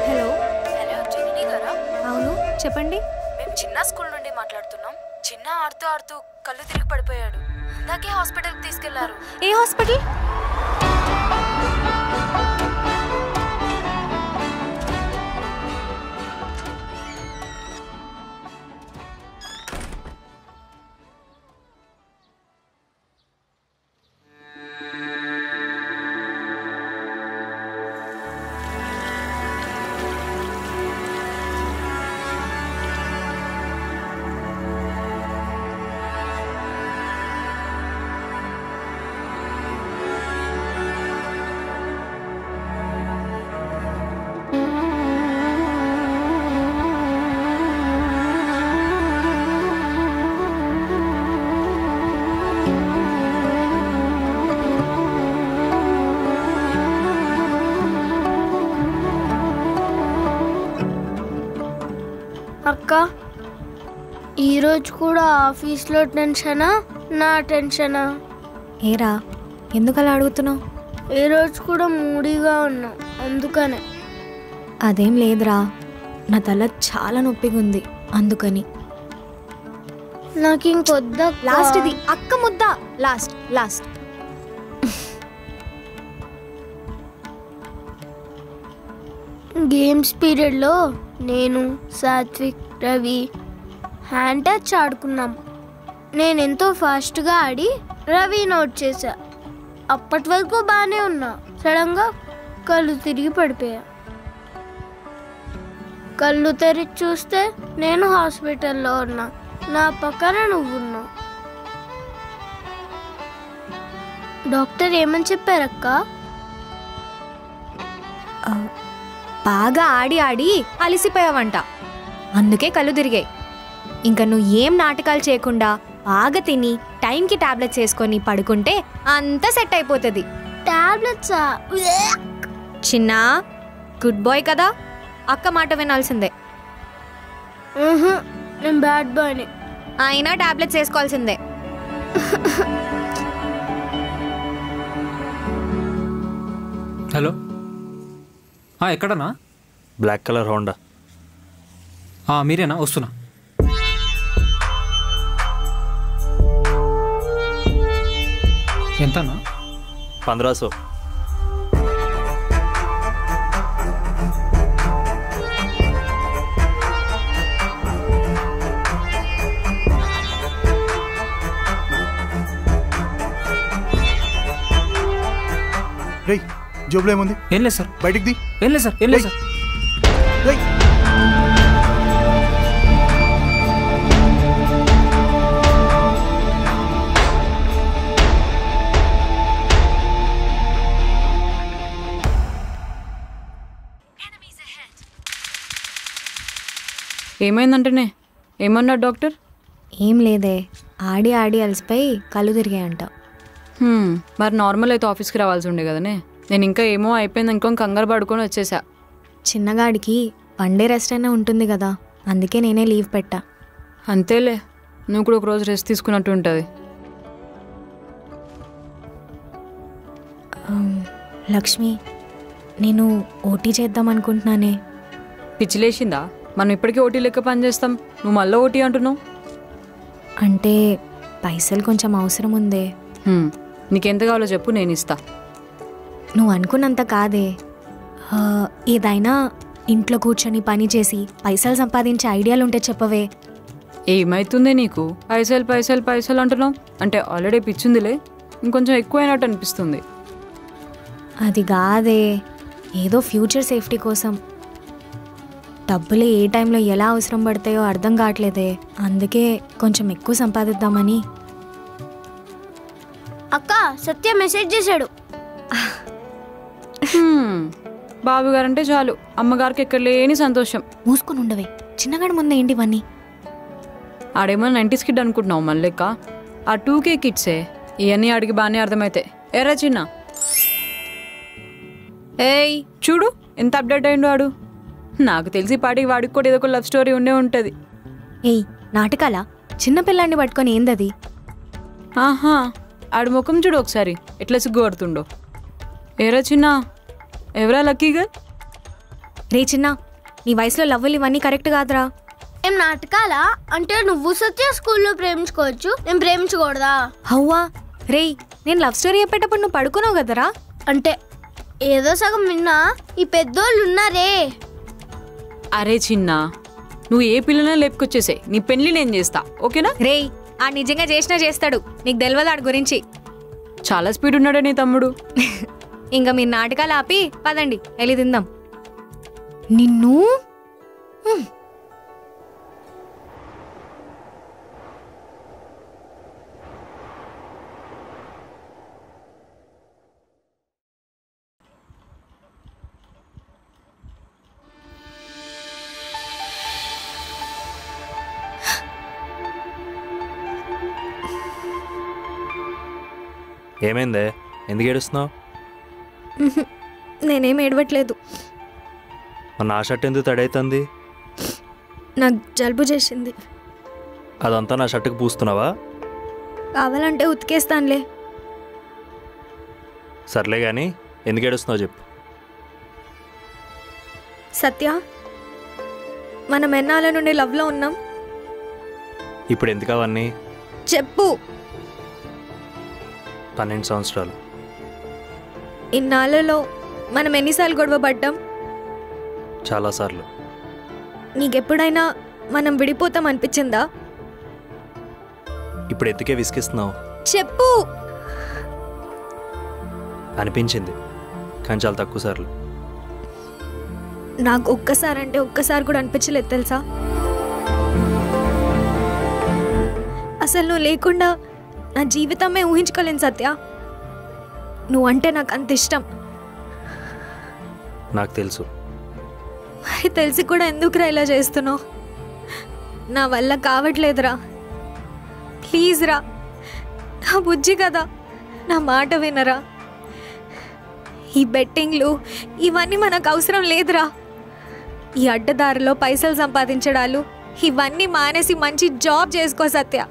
హలో. హలో, జెనినీ గారా? అవును, చెప్పండి. మేము చిన్న స్కూల్ నుండి మాట్లాడుతున్నాం. చిన్న ఆడుతూ ఆడుతూ కళ్ళు తిరిగి పడిపోయాడు, ఇందాకే హాస్పిటల్కి తీసుకెళ్లారు. ఏ హాస్పిటల్? అక్క, ఈరోజు కూడా ఆఫీస్లో టెన్షనా, నా టెన్షనా? ఏరా, ఎందుకు అలా అడుగుతున్నావు? ఏ రోజు కూడా మూడీగా ఉన్నా, అందుకనే. అదేం లేదురా, నా తల చాలా నొప్పిగా ఉంది, అందుకని. నాకు ఇంకొద్దా. లాస్ట్ ఇది అక్క ముద్ద, లాస్ట్ లాస్ట్. గేమ్స్ పీరియడ్లో నేను, సాత్విక్, రవి హ్యాండ్ టచ్ ఆడుకున్నాం. నేను ఎంతో ఫాస్ట్గా ఆడి రవి నోట్ చేశా. అప్పటి వరకు బాగానే ఉన్నా, సడన్గా కళ్ళు తిరిగి పడిపోయా. కళ్ళు తెరిచి చూస్తే నేను హాస్పిటల్లో ఉన్నా, నా పక్కన నువ్వున్నావు. డాక్టర్ ఏమని చెప్పారక్క? బాగా ఆడి ఆడి అలిసిపోయావంట, అందుకే కళ్ళు తిరిగాయి. ఇంకా నువ్వు ఏం నాటకాలు చేయకుండా బాగా తిని టైంకి టాబ్లెట్స్ వేసుకొని పడుకుంటే అంతా సెట్ అయిపోతుంది. టాబ్లెట్సా? చిన్న గుడ్ బాయ్ కదా, అక్క మాట వినాల్సిందే. నేను బ్యాడ్ బాయ్ని. అయినా టాబ్లెట్స్ వేసుకోవాల్సిందే. హలో, ఎక్కడన్నా? Black colour Honda. మీరేనా? వస్తున్నా. ఎంతన్నా? 1500. రేయ్ జోబులో ఏముంది? ఏం లేదు సార్. బయటికి ది. ఏం లేదు సార్. ఏం లేదు సార్. రేయ్ ఏమైందంటేనే ఏమన్నాడు డాక్టర్? ఏం లేదే, ఆడి ఆడి అలసిపోయి కళ్ళు తిరిగాయంట. మరి నార్మల్ అయితే ఆఫీస్కి రావాల్సి ఉండే కదనే. నేను ఇంకా ఏమో అయిపోయింది ఇంకో కంగారు పడుకొని వచ్చేసా. చిన్నగాడికి వన్ డే రెస్ట్ అయినా ఉంటుంది కదా, అందుకే నేనే లీవ్ పెట్టా. అంతేలే, నువ్వు కూడా ఒకరోజు రెస్ట్ తీసుకున్నట్టు ఉంటుంది. లక్ష్మి, నేను ఓటీ చేద్దాం అనుకుంటున్నానే. పిచ్చిలేసిందా? మనం ఇప్పటికీ ఓటీ లెక్క పని చేస్తాం, నువ్వు మళ్ళీ ఓటీ అంటున్నావు. అంటే పైసలు కొంచెం అవసరం ఉందే. నీకెంత కావాలో చెప్పు, నేను ఇస్తా. నువ్వు అనుకున్నంత కాదే. ఏదైనా ఇంట్లో కూర్చొని పని చేసి పైసలు సంపాదించే ఐడియాలు ఉంటే చెప్పవే. ఏమైతుంది నీకు? పైసలు పైసలు పైసలు అంటున్నావు అంటే ఆల్రెడీ పిచ్చిందిలే, ఇంకొంచెం ఎక్కువైనట్టు అనిపిస్తుంది. అది కాదే, ఏదో ఫ్యూచర్ సేఫ్టీ కోసం. డబ్బులు ఏ టైంలో ఎలా అవసరం పడతాయో అర్థం కావట్లేదే, అందుకే కొంచెం ఎక్కువ సంపాదిద్దామని. అక్క, సత్య మెసేజ్ చేశాడు. బాబు గారంటే చాలు అమ్మగారికి ఎక్కడ లేని సంతోషం. మూసుకొని ఉండవే, చిన్నగాడి ముందే ఏంటి ఇవన్నీ? ఆడేమో 90s కిడ్ అనుకుంటున్నావు మళ్ళీక. ఆ 2K కిడ్సే ఇవన్నీ ఆడికి బాగానే అర్థమైతే. ఎరా చిన్న, ఏయ్ చూడు ఎంత అప్డేట్ అయ్యిండు వాడు. నాకు తెలిసి పాటికి వాడికి కూడా ఏదో ఒక లవ్ స్టోరీ ఉండే ఉంటుంది. ఏయ్ నాటకాలా? చిన్నపిల్లాన్ని పట్టుకొని ఏందది? ఆహా, ఆడి ముఖం చూడు ఒకసారి ఎట్లా సిగ్గుపడుతుండో. ఏరా చిన్న, ఎవరా లక్కీగా? రే చిన్న, నీ వయసులో లవ్వులు ఇవన్నీ కరెక్ట్ కాదురా. ఏం నాటకాలా? అంటే నువ్వు సత్య స్కూల్లో ప్రేమించుకోవచ్చు, నేను ప్రేమించకూడదా? హవ్వా రేయ్, నేను లవ్ స్టోరీ చెప్పేటప్పుడు నువ్వు పడుకున్నావు కదరా. అంటే ఏదో సగం విన్నా. ఈ పెద్దోళ్ళు ఉన్నారే. అరే చిన్న, నువ్వు ఏ పిల్లనే లేపుకొచ్చేసే, నీ పెళ్లి నేను చేస్తా, ఓకేనా? రేయ్, ఆ నిజంగా చేసినా చేస్తాడు, నీకు తెలియదు ఆడి గురించి. చాలా స్పీడ్ ఉన్నాడే నీ తమ్ముడు. ఇంకా మీరు నాటకాలు ఆపి పదండి వెళ్ళి తిందాం. నిన్ను ఏమైందే, ఎందుకు ఏడుస్తున్నావు? నేనేం ఏడవట్లేదు. నా షర్ట్ ఎందుకు తడైతుంది? నాకు జలుబు చేసింది. అదంతా నా షర్ట్కి పూస్తున్నావా? కావాలంటే ఉతికేస్తానులే. సర్లే కానీ ఎందుకు ఏడుస్తున్నావు చెప్పు. సత్య, మనం ఎన్నాళ్ళ నుండి లవ్లో ఉన్నాం? ఇప్పుడు ఎందుకు అవన్నీ చెప్పు. 12 సంవత్సరాలు. ఇన్నాళ్ళలో మనం ఎన్నిసార్లు గొడవ పడ్డాం? చాలాసార్లు. నీకెప్పుడైనా మనం విడిపోతాం అనిపించిందా? ఇప్పుడు ఎందుకే విసిగిస్తున్నావు? చెప్పు. అనిపించింది, కానీ చాలా తక్కువ సార్లు. నాకు ఒక్కసారి అంటే ఒక్కసారి కూడా అనిపించలేదు తెలుసా. అసలు నువ్వు లేకుండా నా జీవితమే ఊహించుకోలేను సత్య. నువ్వంటే నాకు అంత ఇష్టం. నాకు తెలుసు. మరి తెలిసి కూడా ఎందుకురా ఇలా చేస్తున్నావు? నా వల్ల కావట్లేదురా, ప్లీజ్ రా. నా బుజ్జి కదా, నా మాట వినరా. ఈ బెట్టింగ్లు ఇవన్నీ మనకు అవసరం లేదురా. ఈ అడ్డదారిలో పైసలు సంపాదించడాలు ఇవన్నీ మానేసి మంచి జాబ్ చేసుకో సత్య.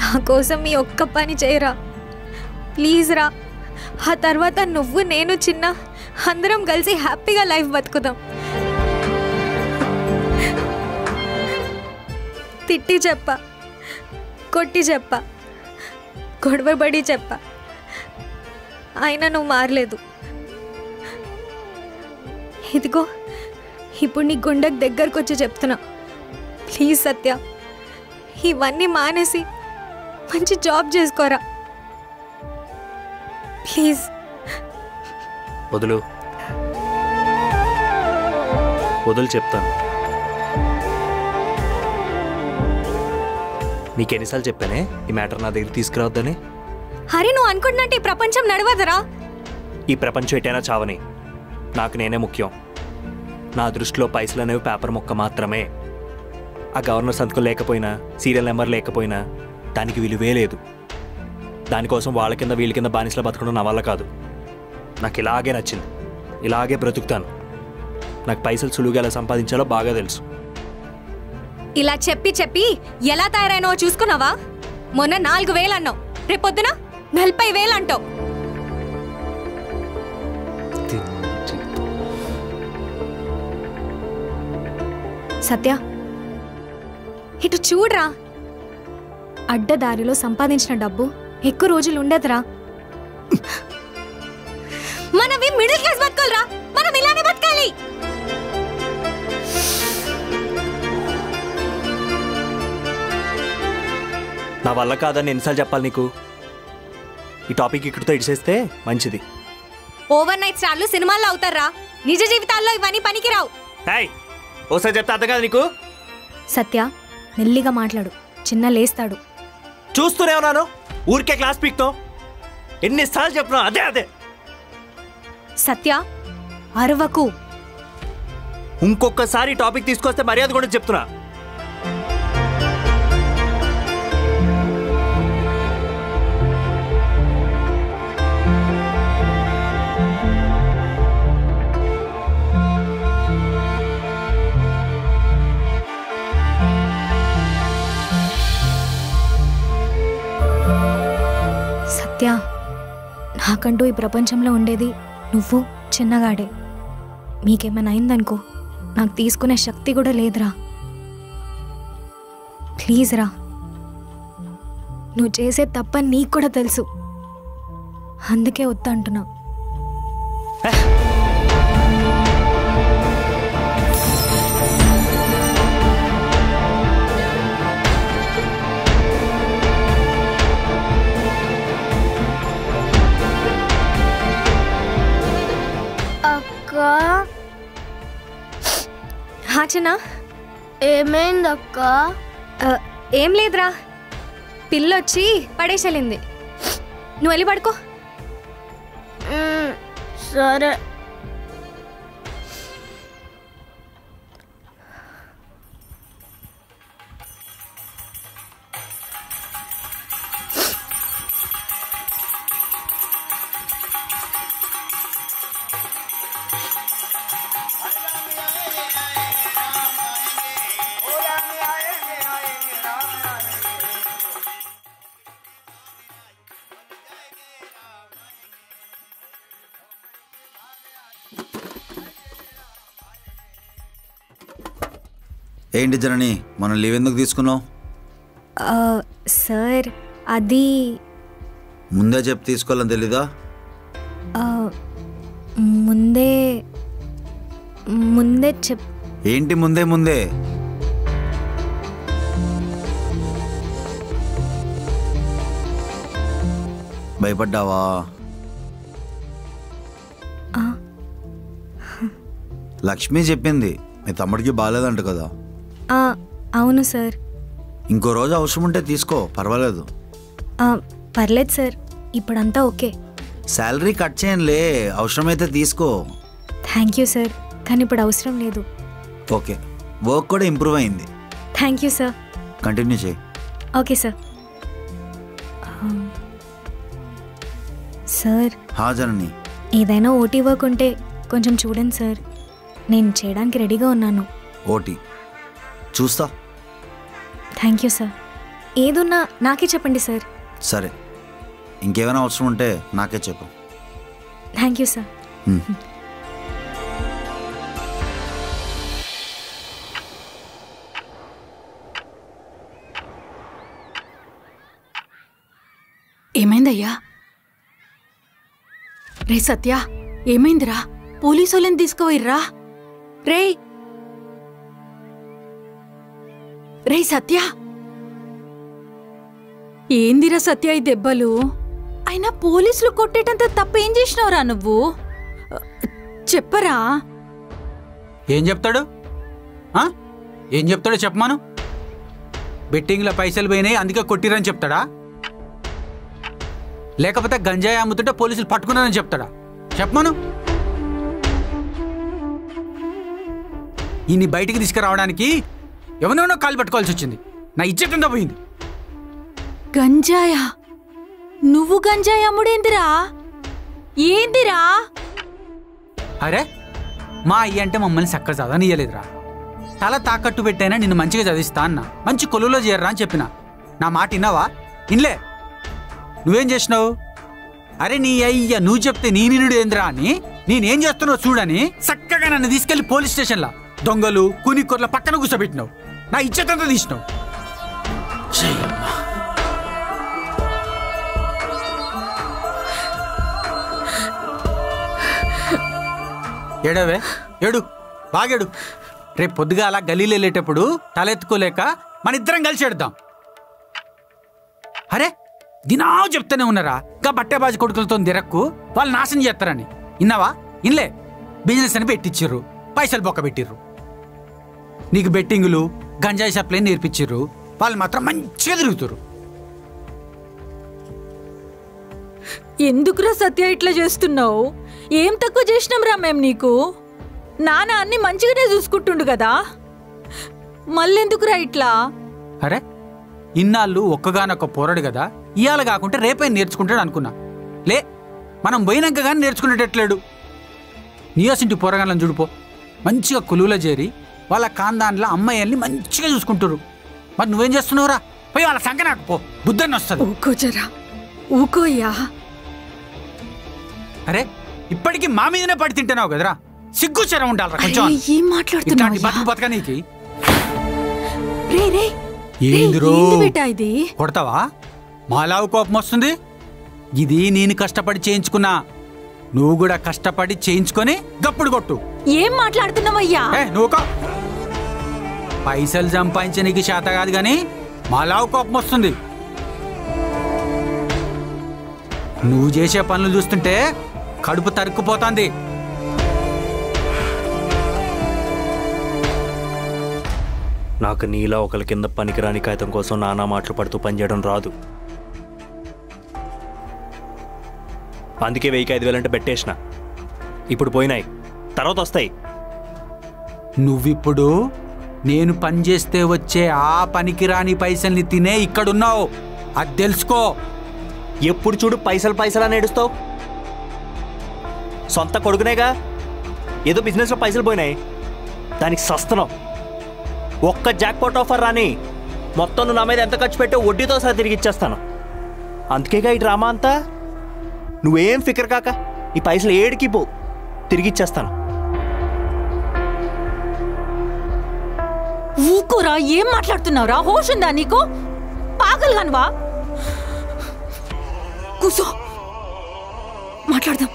నా కోసం ఈ ఒక్క పని చేయరా, ప్లీజ్ రా. ఆ తర్వాత నువ్వు నేను చిన్న అందరం కలిసి హ్యాపీగా లైఫ్ బతుకుదాం. తిట్టి చెప్ప, కొట్టి చెప్ప, గొడవబడి చెప్ప, అయినా నువ్వు మారలేదు. ఇదిగో ఇప్పుడు నీ గుండెకి దగ్గరకు వచ్చి చెప్తున్నా, ప్లీజ్ సత్య, ఇవన్నీ మానేసి మంచి జాబ్ చేసుకోరా. ప్లీజ్ వదులు వదులు చెప్తాను. నీకు ఎన్నిసార్లు చెప్పానే ఈ మ్యాటర్ నా దగ్గర తీసుకురావద్దని? హరి, నువ్వు అనుకుంటున్నట్టు ఈ ప్రపంచం నడవదరా. ఈ ప్రపంచం ఎటైనా చావని, నాకు నేనే ముఖ్యం. నా దృష్టిలో పైసలు అనేవి పేపర్ ముక్క మాత్రమే. ఆ గవర్నర్ సంతకం లేకపోయినా, సీరియల్ నెంబర్ లేకపోయినా దానికి విలువే లేదు. దానికోసం వాళ్ళ కింద వీళ్ళ కింద బానిసలో బతకడం నా వల్ల కాదు. నాకు ఇలాగే నచ్చింది, ఇలాగే బ్రతుకుతాను. నాకు పైసలు సులువుగా ఎలా సంపాదించాలో బాగా తెలుసు. ఇలా చెప్పి చెప్పి ఎలా తయారైనో చూసుకున్నావా? మొన్న 4,000 అన్నావు, రేపొద్దున 40,000 అంటావు. సత్య, ఇటు చూడరా. అడ్డదారిలో సంపాదించిన డబ్బు ఎక్కువ రోజులు ఉండదురా. మనవి మిడిల్ క్లాస్ బతకాలరా, మనం ఇలానే బతకాలి. నా వల్ల కాదని ఎన్నిసార్లు చెప్పాలి నీకు? ఈ టాపిక్ ఇక్కడితో ఇడిచేస్తే మంచిది. ఓవర్ నైట్ స్టార్లు సినిమాల్లో అవుతారా, నిజ జీవితాల్లో ఇవన్నీ పనికిరావు. ఓసారి చెప్తే అర్థం కాదు నీకు? సత్య, మెల్లిగా మాట్లాడు, చిన్న లేస్తాడు. చూస్తూనే ఉన్నాను, ఊరికే క్లాస్ పీక్తో. ఎన్నిసార్లు చెప్పినా అదే అదే. సత్య, అరవకు. ఇంకొకసారి టాపిక్ తీసుకొస్తే మర్యాద కూడా చెప్తున్నా. సత్య, నాకంటూ ఈ ప్రపంచంలో ఉండేది నువ్వు, చిన్నగాడే. మీకేమైనా అయిందనుకో, నాకు తీసుకునే శక్తి కూడా లేదురా. ప్లీజ్ రా. నువ్వు చేసే తప్పని నీకు కూడా తెలుసు, అందుకే వద్దంటున్నా. చిన్న, ఏమైందక్క? ఏం లేదురా, పిల్లొచ్చి పడేసెళ్ళింది. నువ్వు వెళ్ళి పడుకో. సరే. ఏంటి జనని, మనం లీవ్ ఎందుకు తీసుకున్నావు? సార్, అది ముందే చెప్పి తీసుకోవాలని తెలీదా? ముందే ఏంటి ముందే ముందే? భయపడ్డావా? లక్ష్మి చెప్పింది మీ తమ్ముడికి బాగాలేదంట కదా. అవును సార్. ఇంకో రోజు అవసరం ఉంటే తీసుకో, పర్వాలేదు. పర్లేదు సార్, ఇప్పుడంతా ఓకే. శాలరీ కట్ చేయనులే, అవసరమైతే తీసుకో. థ్యాంక్ యూ సార్, కానీ ఇప్పుడు అవసరం లేదు. ఓకే, వర్క్ కూడా ఇంప్రూవ్ అయింది. Thank you sir. కంటిన్యూ చేయి. Okay sir. సార్, జనని, ఏదైనా ఓటీ వర్క్ ఉంటే కొంచెం చూడండి సార్, నేను చేయడానికి రెడీగా ఉన్నాను. ఓటీ చూస్తా. Thank you sir. ఏదున్నా నాకే చెప్పండి సార్. సరే, ఇంకేమైనా అవసరం ఉంటే నాకే చెప్పు. Thank you sir. ఏమైందయ్యా? రే సత్య, ఏమైందిరా? పోలీసు వాళ్ళని తీసుకుపోయిర్రా? రే రే సత్య, ఏందిరా సత్య ఈ దెబ్బలు? అయినా పోలీసులు కొట్టేటంత తప్పేం చేసినావురా నువ్వు? చెప్పరా. ఏం చెప్తాడు? ఏం చెప్తాడో చెప్పమాను. బెట్టింగ్లో పైసలు పోయినాయి అందుకే కొట్టిరని చెప్తాడా? లేకపోతే గంజాయి అమ్ముతుంటే పోలీసులు పట్టుకున్నారని చెప్తాడా? చెప్పమాను. ఈయన్ని బయటికి తీసుకురావడానికి ఎవరెవరో కాలు పట్టుకోవాల్సి వచ్చింది. నా ఇజ్జత్ అంతా పోయింది. గంజాయా? నువ్వు గంజాయి అమ్ముడేందిరా? ఏందిరా? అరే మా అయ్య అంటే మమ్మల్ని చక్కగా చదవనియ్యలేదురా. తల తాకట్టు పెట్టైనా నిన్ను మంచిగా చదివిస్తా అన్న, మంచి కొలువులో చేరరా అని చెప్పిన. నా మాట విన్నావా? ఇన్లే. నువ్వేం చేసినావు? అరే నీ అయ్య నువ్వు చెప్తే నీ నిన్నుడు ఏంద్రా అని నేనేం చేస్తున్నావు చూడని చక్కగా నన్ను తీసుకెళ్లి పోలీస్ స్టేషన్లో దొంగలు కూనికొర్ల పక్కన కూర్చోబెట్టినావు. నా ఇజ్జత్ అంతా తీసినావు. ఏడవే ఏడు బాగేడు. రేపు పొద్దుగా అలా గలీలు వెళ్ళేటప్పుడు తలెత్తుకోలేక మన ఇద్దరం కలిసి ఎడదాం. అరే దినావు చెప్తానే ఉన్నారా గా బట్టేబాజీ కొడుకులతో దిరక్కు వాళ్ళు నాశనం చేస్తారని. ఇన్నావా? ఇన్లే. బిజినెస్ అని పెట్టించిర్రు, పైసలు బొక్క పెట్టిర్రు. నీకు బెట్టింగులు గంజాయి సప్లై నేర్పించిర్రు, వాళ్ళు మాత్రం మంచిగా తిరుగుతారు. ఎందుకురా సత్య ఇట్లా చేస్తున్నావు? ఏం తక్కువ చేసినాం రా మేము నీకు? నాన్న అన్ని మంచిగానే చూసుకుంటుండు కదా, మళ్ళెందుకురా ఇట్లా? అరే ఇన్నాళ్ళు ఒక్కగానొక్క పోరాడు కదా, ఇవాళ కాకుంటే రేపే నేర్చుకుంటాడు అనుకున్నా. లే మనం పోయినాక కానీ నేర్చుకునేటట్లేడు. నియోసింటి పోరగాళ్ళని చూడిపో, మంచిగా కొలువులో చేరి వాళ్ళ కాందాన్లో అమ్మాయిల్ని మంచిగా చూసుకుంటారు. మరి నువ్వేం చేస్తున్నావురా? పోయి వాళ్ళ సంఖ్య నాకు పో, బుద్ధన్ని వస్తుంది. ఊకోజరా ఊకోయ్యా. అరే ఇప్పటికీ మా మీదనే పడి తింటున్నావు కదరా, సిగ్గుచరం ఉండాలరా కొంచెం. ఏం మాట్లాడుతున్నావు? బతుకు బతక నీకి ఇది కొడతావా? మాలావు కోపం వస్తుంది. ఇది నేను కష్టపడి చేయించుకున్నా, నువ్వు కూడా కష్టపడి చేయించుకొని గప్పుడు కొట్టు. ఏం మాట్లాడుతున్నావయ్యా? నువ్వు పైసలు సంపాదించే నీకు శాత కాదు గాని మాలావు కోపం వస్తుంది. నువ్వు చేసే పనులు చూస్తుంటే కడుపు తరుక్కుపోతుంది. నాకు నీలా ఒకరి కింద పనికిరాని కాగితం కోసం నానా మాటలు పడుతూ పనిచేయడం రాదు. అందుకే 1000-5,000 అంటే పెట్టేసిన. ఇప్పుడు పోయినాయి, తర్వాత వస్తాయి. నువ్విప్పుడు నేను పనిచేస్తే వచ్చే ఆ పనికిరాని పైసల్ని తినే ఇక్కడున్నావు, అది తెలుసుకో. ఎప్పుడు చూడు పైసలు అని ఏడుస్తావు. సొంత కొడుకునేగా, ఏదో బిజినెస్లో పైసలు పోయినాయి దానికి సస్తున్నావు. ఒక్క జాక్పాట్ ఆఫర్ రాని మొత్తం నువ్వు నా మీద ఎంత ఖర్చు పెట్టో వడ్డీతో సహా తిరిగి ఇచ్చేస్తాను. అందుకేగా ఈ డ్రామా అంతా. నువ్వేం ఫికర్ కాక ఈ పైసలు ఏడికి పో, తిరిగి ఇచ్చేస్తాను. ఊకోరా, ఏం మాట్లాడుతున్నావురా? హోష్ ఉందా నీకు? పాగలు కానివా? కూసో, మాట్లాడదాం.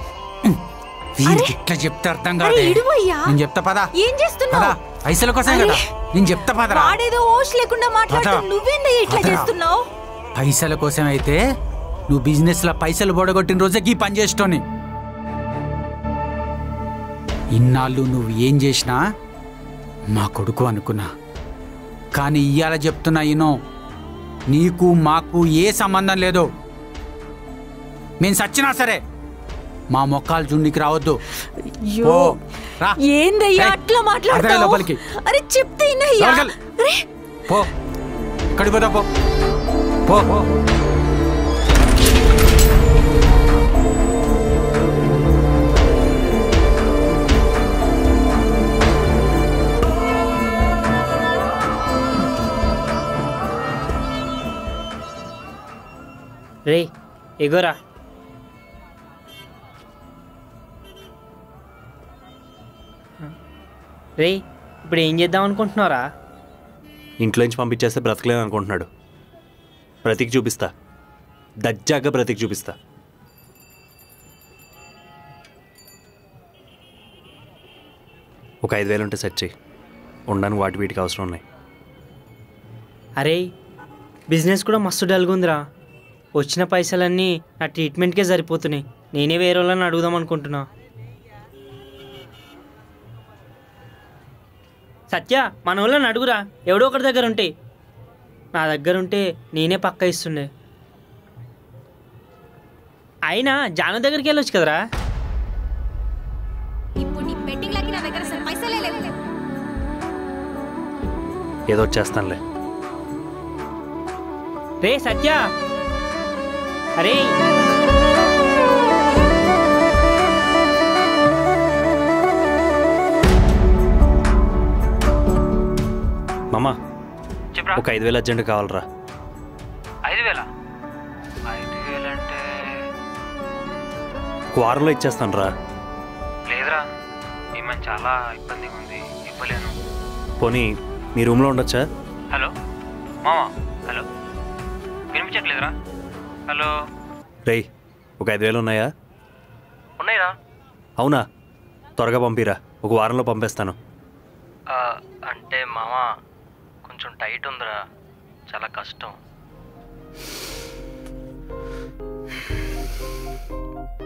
ఇట్లా చెప్తే అర్థం కాదు. నేను చెప్తా పదా. ఏం చేస్తున్నావు? పైసల కోసం కదా నేను చెప్తా పదరా. వాడేదో హోష్ లేకుండా మాట్లాడుతూ నువ్వేందయ్యా ఇట్లా చేస్తున్నావు? పైసల కోసం అయితే నువ్వు బిజినెస్ లో పైసలు బొడగొట్టిన రోజే ఈ పని చేస్తోని. ఇన్నాళ్ళు నువ్వు ఏం చేసినా మా కొడుకు అనుకున్నా, కానీ ఇయ్యాల చెప్తున్నా ఈనో, నీకు మాకు ఏ సంబంధం లేదు. మేము సచ్చినా సరే మా మొక్కలు జుండికి రావద్దు. ఏందయ్యా అట్లా మాట్లాడతావు? లోపలికి అరే చెప్తే పో, కడిపోతా పో పో పో. రే ఎగోరా. రే ఇప్పుడు ఏం చేద్దాం అనుకుంటున్నారా? ఇంట్లో నుంచి పంపించేస్తే బ్రతకలేను అనుకుంటున్నాడు. బ్రతికి చూపిస్తా, దజ్జాగా బ్రతికి చూపిస్తా. ఒక 5,000 ఉంటే సెట్ చేయి, ఉండడానికి వాటి వీటికి అవసరం ఉన్నాయి. అరే బిజినెస్ కూడా మస్తు డల్గా ఉందిరా. వచ్చిన పైసలన్నీ నా ట్రీట్మెంట్కే సరిపోతున్నాయి. నేనే వేరే వాళ్ళని అడుగుదాం అనుకుంటున్నా. సత్య, మన వాళ్ళని అడుగురా, ఎవడో ఒకటి దగ్గర ఉంటాయి. నా దగ్గర ఉంటే నేనే పక్క ఇస్తుండే. అయినా జాను దగ్గరికి వెళ్ళొచ్చు కదరా. ఇప్పుడు నీ బెట్టింగ్లకి నా దగ్గర అసలు పైసలే లేవు. ఏదో చేస్తానులే. రే సత్య, అరే మామా, ఒక 5,000 అర్జెంట్ కావాలరా. 5,000? 5,000 అంటే ఒక వారంలో ఇచ్చేస్తాను రా. లేదురా, ఏమని చాలా ఇబ్బందిగా ఉంది, ఇవ్వలేను. పోనీ మీ రూమ్లో ఉండొచ్చా? హలో మామా, హలో వినిపించట్లేదురా? హలో. రేయ్, ఒక 5,000 ఉన్నాయా? ఉన్నాయిరా. అవునా? త్వరగా పంపిరా, ఒక వారంలో పంపేస్తాను. అంటే మామా కొంచెం టైట్ ఉందిరా, చాలా కష్టం.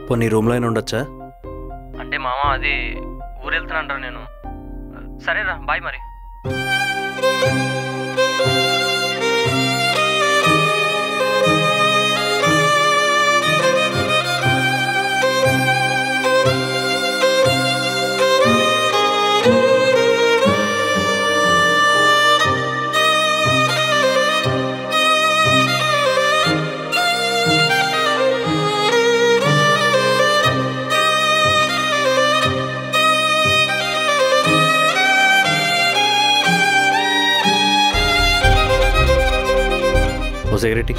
పోనీ రూమ్లో అయినా ఉండొచ్చా? అంటే మామా అది ఊరు వెళ్తానంటారా నేను. సరేరా, బాయ్ మరి. ఓ సిగరెట్.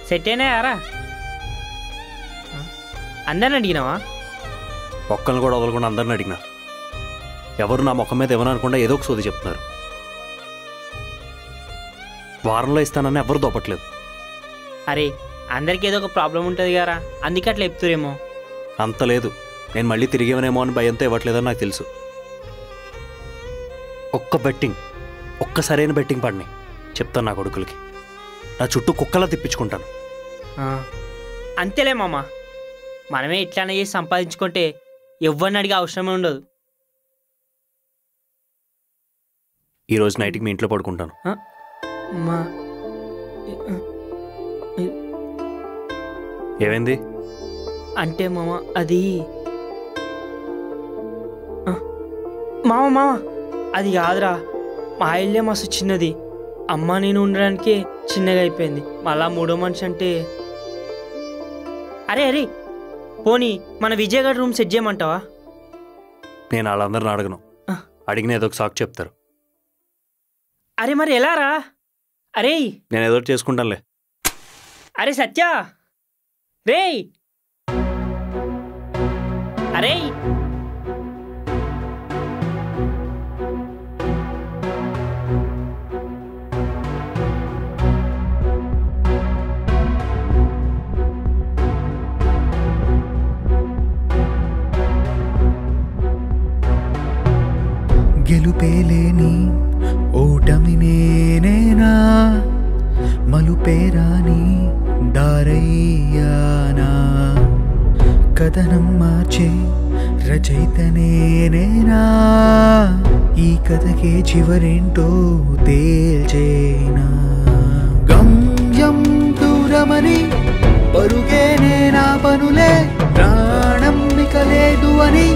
సెట్ అయినాయారా? అందరిని అడిగినావా? ఒక్కరిని కూడా వదలకుండా అందరిని అడిగినా. ఎవరు నా ముఖం మీద ఏమని అనుకుండా ఏదో ఒక సోది చెప్తున్నారు. వారంలో ఇస్తానని ఎవరు దోపట్లేదు. అరే, అందరికీ ఏదో ఒక ప్రాబ్లం ఉంటుంది కదా, అందుకే అట్లా చెప్తురేమో. అంత లేదు, నేను మళ్ళీ తిరిగేవనేమో అని భయంతో ఇవ్వట్లేదని నాకు తెలుసు. ఒక్క సరైన బెట్టింగ్ పడినాయి చెప్తాను నా కొడుకులకి. నా చుట్టూ కుక్కలా తిప్పించుకుంటాను. అంతేలే మామ, మనమే ఇట్లానే చేసి సంపాదించుకుంటే ఎవరిని అడిగే అవసరమే ఉండదు. ఈరోజు నైట్కి మీ ఇంట్లో పడుకుంటాను. ఏమైంది? అంటే మామ అది మామ అది కాదురా, మా ఇల్లే మస్తు చిన్నది. అమ్మ నేను ఉండడానికే చిన్నగా అయిపోయింది, మళ్ళా మూడో మనిషి అంటే. అరే పోనీ మన విజయ్ గారి రూమ్ సెట్ చేయమంటావా? నేను వాళ్ళందరిని అడగను, అడిగిన ఏదో ఒక సాకు చెప్తారు. అరే మరి ఎలా రా? అరే నేను ఏదో చేసుకుంటానులే. అరే సత్య, రే అరే గెలుపేలేని ఓటమి నేనేనా, మలుపేరాని దారయ్యానా, కథనం మార్చే రచయిత నేనేనా, ఈ కథకే చివరేంటో తేల్చేనా. గమ్యం దూరమని పరుగే నేనా పనులే, ప్రాణం ఇక లేదు అని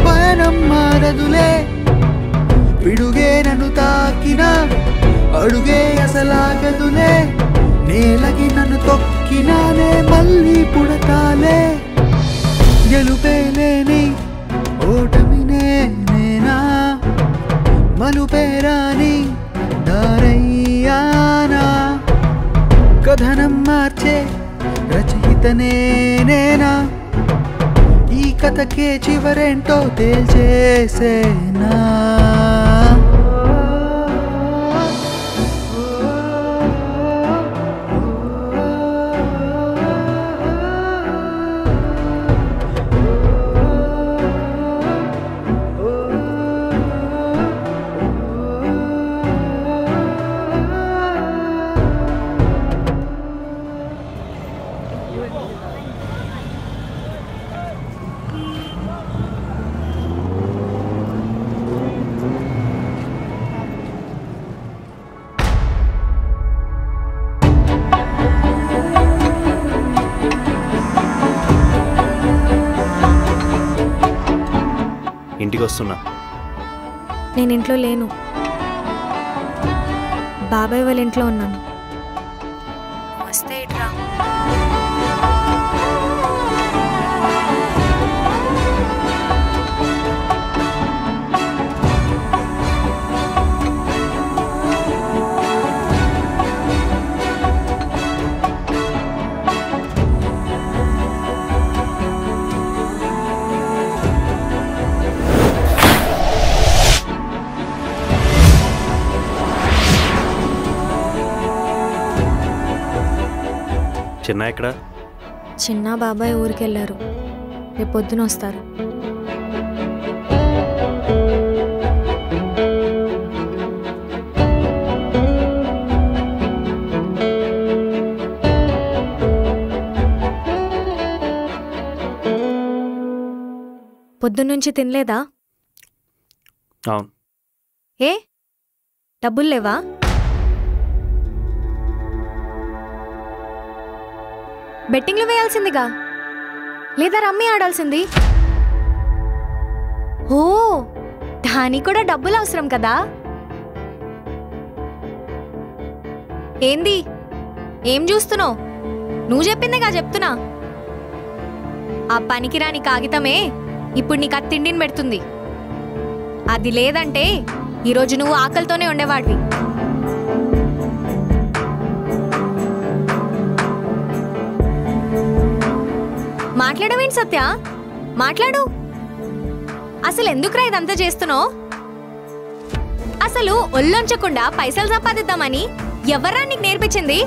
పయనం మారదులే, పిడుగే నన్ను తాకినా అడుగే అసలాగదులే, నేలకి నన్ను తొక్కినానే మళ్ళీ పుడతాలే. గెలుపేలేని ఓటమి నేనేనా, మలుపేరాని దారయ్యానా, కథనం మార్చే రచయిత నేనేనా, ఈ కథకే చివరేంటో తేల్చేసేనా. ఇంటికి వస్తున్నా. నేను ఇంట్లో లేను, బాబాయ్ వాళ్ళ ఇంట్లో ఉన్నాను. వస్తే ఇట్రా. చిన్న ఎక్కడ? చిన్న బాబాయ్ ఊరికెళ్ళారు, రేపు పొద్దున వస్తారు. పొద్దున్నుంచి తినలేదా? అవును. ఏ డబ్బులు లేవా? బెట్టింగ్లు వేయాల్సిందిగా, లేదా రమ్మీ ఆడాల్సింది. ఓ దానికి కూడా డబ్బులు అవసరం కదా. ఏంది ఏం చూస్తున్నావు? నువ్వు చెప్పిందేగా చెప్తున్నా. ఆ పనికిరాని కాగితమే ఇప్పుడు నీకు ఆ తిండిని పెడుతుంది. అది లేదంటే ఈరోజు నువ్వు ఆకలితోనే ఉండేవాడివి. మాట్లాడవేంటి సత్య? మాట్లాడు. అసలు ఎందుకురా ఇదంతా చేస్తున్నావు? అసలు ఒళ్ళొంచకుండా పైసలు సంపాదిద్దామని ఎవర్రా నీకు నేర్పించింది?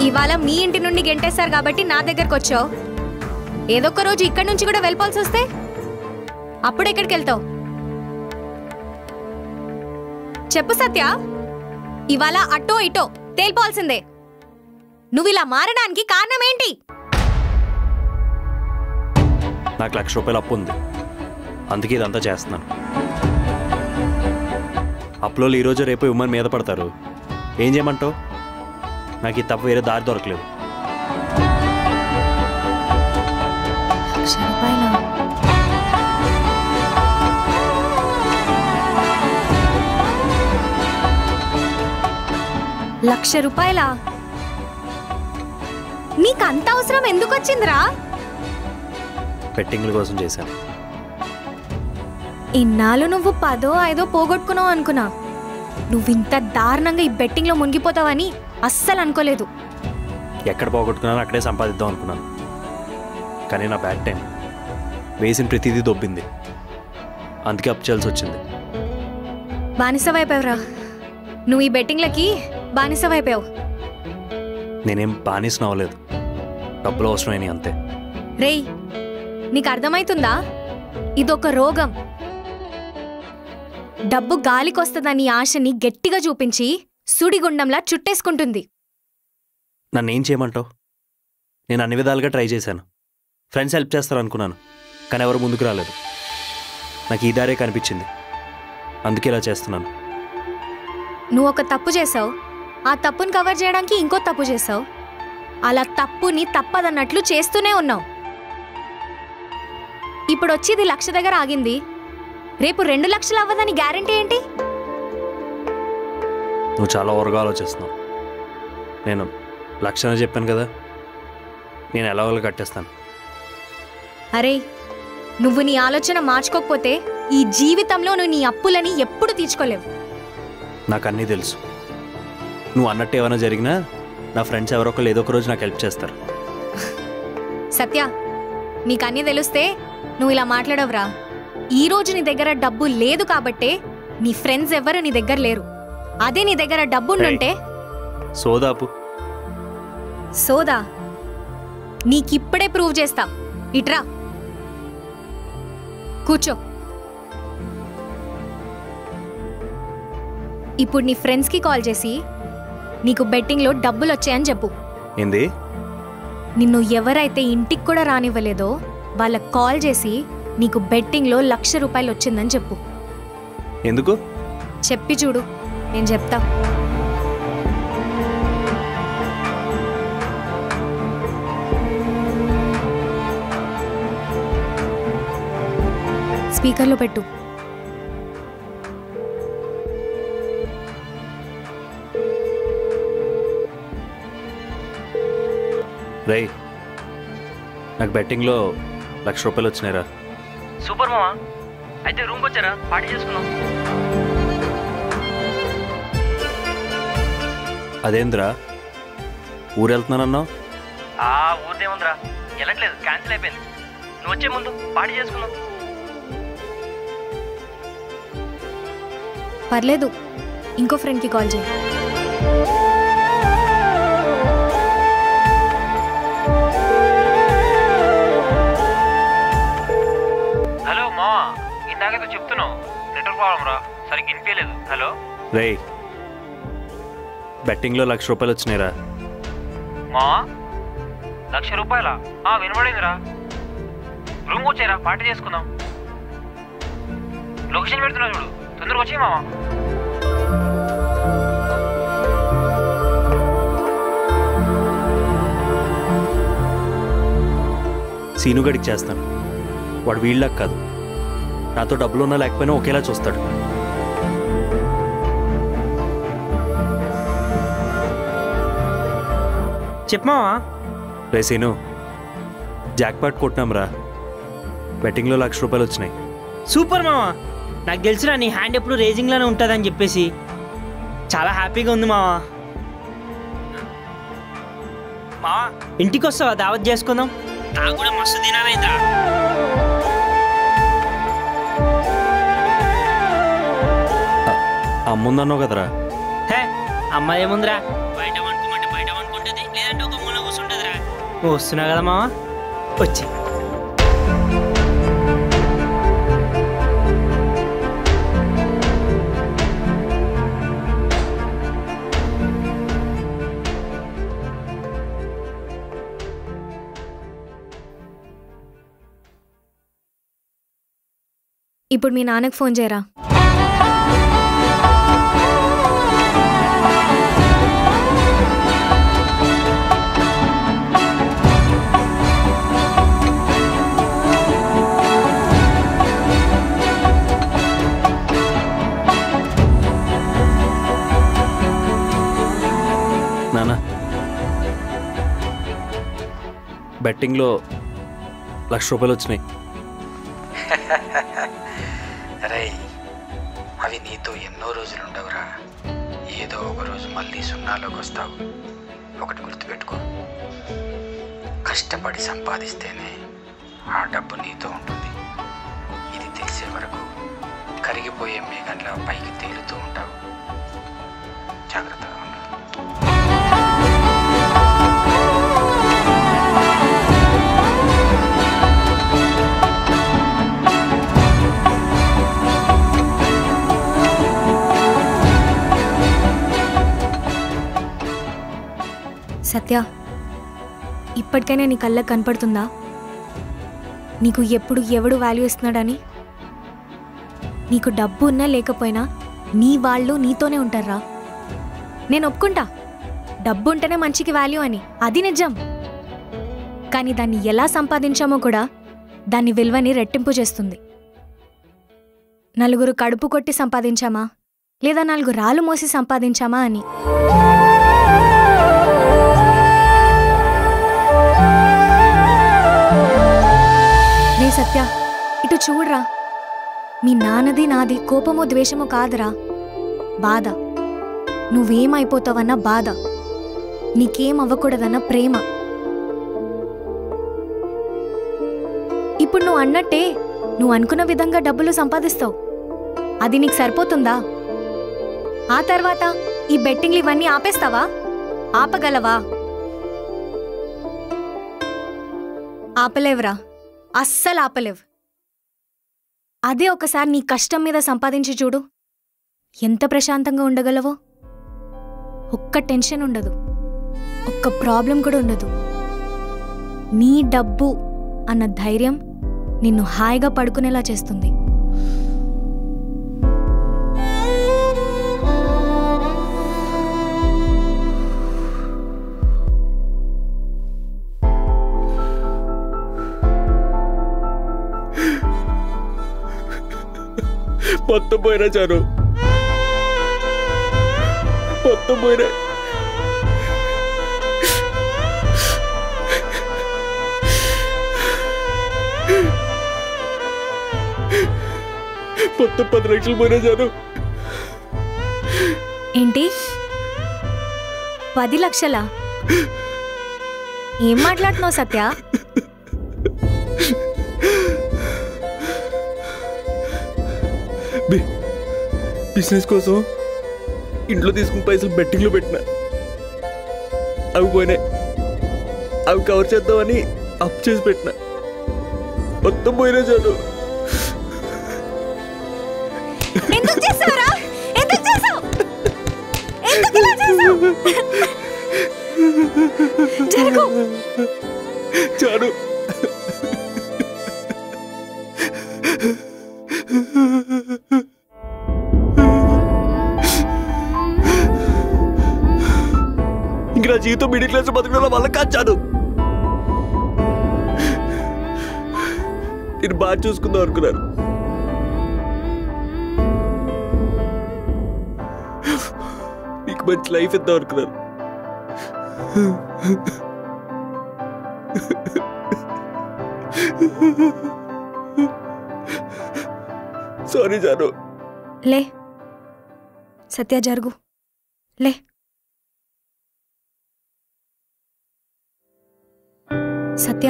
ఇవాళ మీ ఇంటి నుండి గెంటేశారు కాబట్టి నా దగ్గరకు వచ్చావు. ఏదొక్క రోజు ఇక్కడి నుంచి కూడా వెళ్ళిపోవాల్సి వస్తే అప్పుడు ఎక్కడికి వెళ్తావు చెప్పు సత్య. ఇవాళ అటో ఇటో తేలిపోవాల్సిందే. నువ్వు ఇలా మారడానికి కారణం ఏంటి? నాకు ₹1,00,000 అప్పు ఉంది, అందుకే ఇదంతా చేస్తున్నాను. అప్పులో ఈరోజు రేపు ఇవ్వమని మీద పడతారు. ఏం చేయమంటావు? నాకు ఈ తప్ప వేరే దారి దొరకలేదు. ₹1,00,000? నీకంత అవసరం ఎందుకు వచ్చిందిరా? బెట్టింగ్ల కోసం చేశాను. ఇన్నాళ్ళు నువ్వు 10, 5 పోగొట్టుకున్నావు అనుకున్నా. నువ్వింత దారుణంగా ఈ బెట్టింగ్లో మునిగిపోతావని అస్సలు అనుకోలేదు. ఎక్కడ పోగొట్టుకున్నాను అక్కడే సంపాదిద్దాం అనుకున్నాను. కానీ నా బ్యాడ్ టైం వేసిన ప్రతిదీ దొబ్బింది. అందుకే అప్పు చేయాల్సి వచ్చింది. బానిసవైపోయావురా నువ్వు. ఈ బెట్టింగ్లకి బానిసవైపోయావు. నేనేం బానిసను అవ్వలేదు, డబ్బులు అవసరమైనవి అంతే. రేయ్ నీకు అర్థమవుతుందా? ఇదొక రోగం. డబ్బు గాలికొస్తుందని ఆశని గట్టిగా చూపించి సుడిగుండంలా చుట్టేసుకుంటుంది. నన్నేం చేయమంటావు? నేను అన్ని విధాలుగా ట్రై చేశాను. ఫ్రెండ్స్ హెల్ప్ చేస్తారు అనుకున్నాను, కానీ ఎవరు ముందుకు రాలేదు. నాకు ఈ దారే కనిపించింది, అందుకే ఇలా చేస్తున్నాను. నువ్వు ఒక తప్పు చేసావు, ఆ తప్పుని కవర్ చేయడానికి ఇంకో తప్పు చేసావు. అలా తప్పుని తప్పదన్నట్లు చేస్తూనే ఉన్నావు. ఇప్పుడు వచ్చేది 1,00,000 దగ్గర ఆగింది. రేపు 2,00,000 అవ్వదని గ్యారంటీ ఏంటి? నువ్వు చాలా ఓవర్గా ఆలోచిస్తున్నావు. నేను 1,00,000 చెప్పాను కదా, నేను ఎలాగోలా కట్టేస్తాను. అరే నువ్వు నీ ఆలోచన మార్చుకోకపోతే ఈ జీవితంలో నువ్వు నీ అప్పులని ఎప్పుడు తీర్చుకోలేవు. నాకు అన్నీ తెలుసు. నువ్వు అన్నట్టు ఏమైనా జరిగినా నా ఫ్రెండ్స్ ఎవరో ఒకళ్ళు ఏదో ఒక రోజు నాకు హెల్ప్ చేస్తారు. సత్య నీకు అన్నీ తెలిస్తే నువ్వు ఇలా మాట్లాడవురా. ఈ రోజు నీ దగ్గర డబ్బు లేదు కాబట్టే నీ ఫ్రెండ్స్ ఎవరు నీ దగ్గర లేరు. అదే నీ దగ్గర డబ్బు ఉండుంటే. సోదాపు సోదా నీకిప్పుడే ప్రూవ్ చేస్తా. ఇట్రా కూర్చో. ఇప్పుడు నీ ఫ్రెండ్స్కి కాల్ చేసి నీకు బెట్టింగ్లో డబ్బులు వచ్చాయని చెప్పు. ఏంది? నిన్ను ఎవరైతే ఇంటికి కూడా రానివ్వలేదో వాళ్ళకి కాల్ చేసి నీకు బెట్టింగ్లో ₹1,00,000 వచ్చిందని చెప్పు. ఎందుకు? చెప్పి చూడు, నేను చెప్తా. స్పీకర్లో పెట్టు. రై, నాకు బెట్టింగ్లో ₹1,00,000 వచ్చినాయిరా. సూపర్ మామా. అయితే రూమ్కి వచ్చారా, పార్టీ చేసుకుందాం. అదేంద్రా ఊరు వెళ్తున్నానన్నావు? ఊరిదేముందిరా, వెళ్ళట్లేదు, క్యాన్సిల్ అయిపోయింది. నువ్వు వచ్చే ముందు పార్టీ చేసుకుందాం. పర్లేదు, ఇంకో ఫ్రెండ్కి కాల్ చేయి. హలో మామా, ఇందాకైతే చెప్తున్నావు నెట్వర్క్ ప్రాబ్లం రా, సరిగ్గా వినిపించలేదు. హలో రే, బెట్టింగ్లో ₹1,00,000 వచ్చినాయిరా. మామా, ₹1,00,000? వినపడిందిరా. రూమ్కి వచ్చారా, పార్టీ చేసుకుందాం. లొకేషన్ పెడుతున్నా చూడు, తొందరగా వచ్చి మామా. సీనుగడికి చేస్తాను. వాడు వీళ్ళకి కాదు, నాతో డబ్బులు ఉన్నా లేకపోయినా ఒకేలా చూస్తాడు. చెప్పమావా? రే సీను, జాక్పాట్ కొట్టినాం రా. బెట్టింగ్లో ₹1,00,000 వచ్చినాయి. సూపర్ మావా. నాకు తెలుసురా నీ హ్యాండ్ ఎప్పుడు రేజింగ్లోనే ఉంటుందని చెప్పేసి చాలా హ్యాపీగా ఉంది మావా. మావా, ఇంటికి వస్తావా, దావత్ చేసుకుందాం. నాకు కూడా మస్తు తినాలైందా. అమ్ముందన్నావు కదరా. హే, అమ్మ ఏముందిరా, బయట వండుకోమంటే బయట వండుకుంటుంది, లేదంటే ఒక మూల కూర్చుంటుందిరా. నువ్వు వస్తున్నావు కదా మావా, వచ్చి. ఇప్పుడు మీ నాన్నకు ఫోన్ చేయరా. నాన్న, బెట్టింగ్లో ₹1,00,000 వచ్చినాయి. అరే, అవి నీతో ఎన్నో రోజులు ఉండవురా. ఏదో ఒక రోజు మళ్ళీ సున్నాలోకి వస్తావు. ఒకటి గుర్తుపెట్టుకో, కష్టపడి సంపాదిస్తేనే ఆ డబ్బు నీతో ఉంటుంది. ఇది తెలిసే వరకు కరిగిపోయే మేఘంలో పైకి తేలుతూ ఉంటావు. జాగ్రత్తగా ఉండు. సత్య, ఇప్పటికైనా నీ కళ్ళకు కనపడుతుందా నీకు ఎప్పుడు ఎవడు వాల్యూ ఇస్తున్నాడని? నీకు డబ్బు ఉన్నా లేకపోయినా నీ వాళ్ళు నీతోనే ఉంటారా. నేను ఒప్పుకుంటా, డబ్బు ఉంటేనే మంచికి వాల్యూ అని, అది నిజం. కానీ దాన్ని ఎలా సంపాదించామో కూడా దాని విలువని రెట్టింపు చేస్తుంది. నలుగురు కడుపు కొట్టి సంపాదించామా, లేదా 4 రాళ్ళు మోసి సంపాదించామా అని. సత్య, ఇటు చూడరా. మీ నాన్నది నాది కోపమో ద్వేషమో కాదురా, బాధ. నువ్వేమైపోతావన్న బాధ, నీకేం అవ్వకూడదన్న ప్రేమ. ఇప్పుడు నువ్వు అన్నట్టే నువ్వు అనుకున్న విధంగా డబ్బులు సంపాదిస్తావు. అది నీకు సరిపోతుందా? ఆ తర్వాత ఈ బెట్టింగ్లు ఇవన్నీ ఆపేస్తావా? ఆపగలవా? ఆపలేవురా, అస్సలు ఆపలేవు. అదే ఒకసారి నీ కష్టం మీద సంపాదించి చూడు, ఎంత ప్రశాంతంగా ఉండగలవో. ఒక్క టెన్షన్ ఉండదు, ఒక్క ప్రాబ్లం కూడా ఉండదు. నీ డబ్బు అన్న ధైర్యం నిన్ను హాయిగా పడుకునేలా చేస్తుంది. మొత్తం పోయినా చాను, మొత్తం పోయినా. మొత్తం 10 లక్షలు పోయినా చాను. ఏంటి 10 లక్షలా? ఏం మాట్లాడుతున్నావు సత్య? బిజినెస్ కోసం ఇంట్లో తీసుకున్న పైసలు బెట్టింగ్లో పెట్టిన, అవి పోయినాయి. అవి కవర్ చేద్దామని అప్ చేసి పెట్టిన, మొత్తం పోయినా చాలు. ఎందుకు చేసావురా? ఎందుకు చేసావు? ఎందుకు ఇలా చేసావు? జరుగు. చాలు. ఇంక నా జీవితం మిడిల్ క్లాస్ బతకడం వల్ల కాచాను. నేను బాగా చూసుకుందాం అనుకున్నాను, నీకు మంచి లైఫ్ ఇద్దాం అనుకున్నాను. సారీ జాను. లే సత్య, జరుగు. లే. సత్య,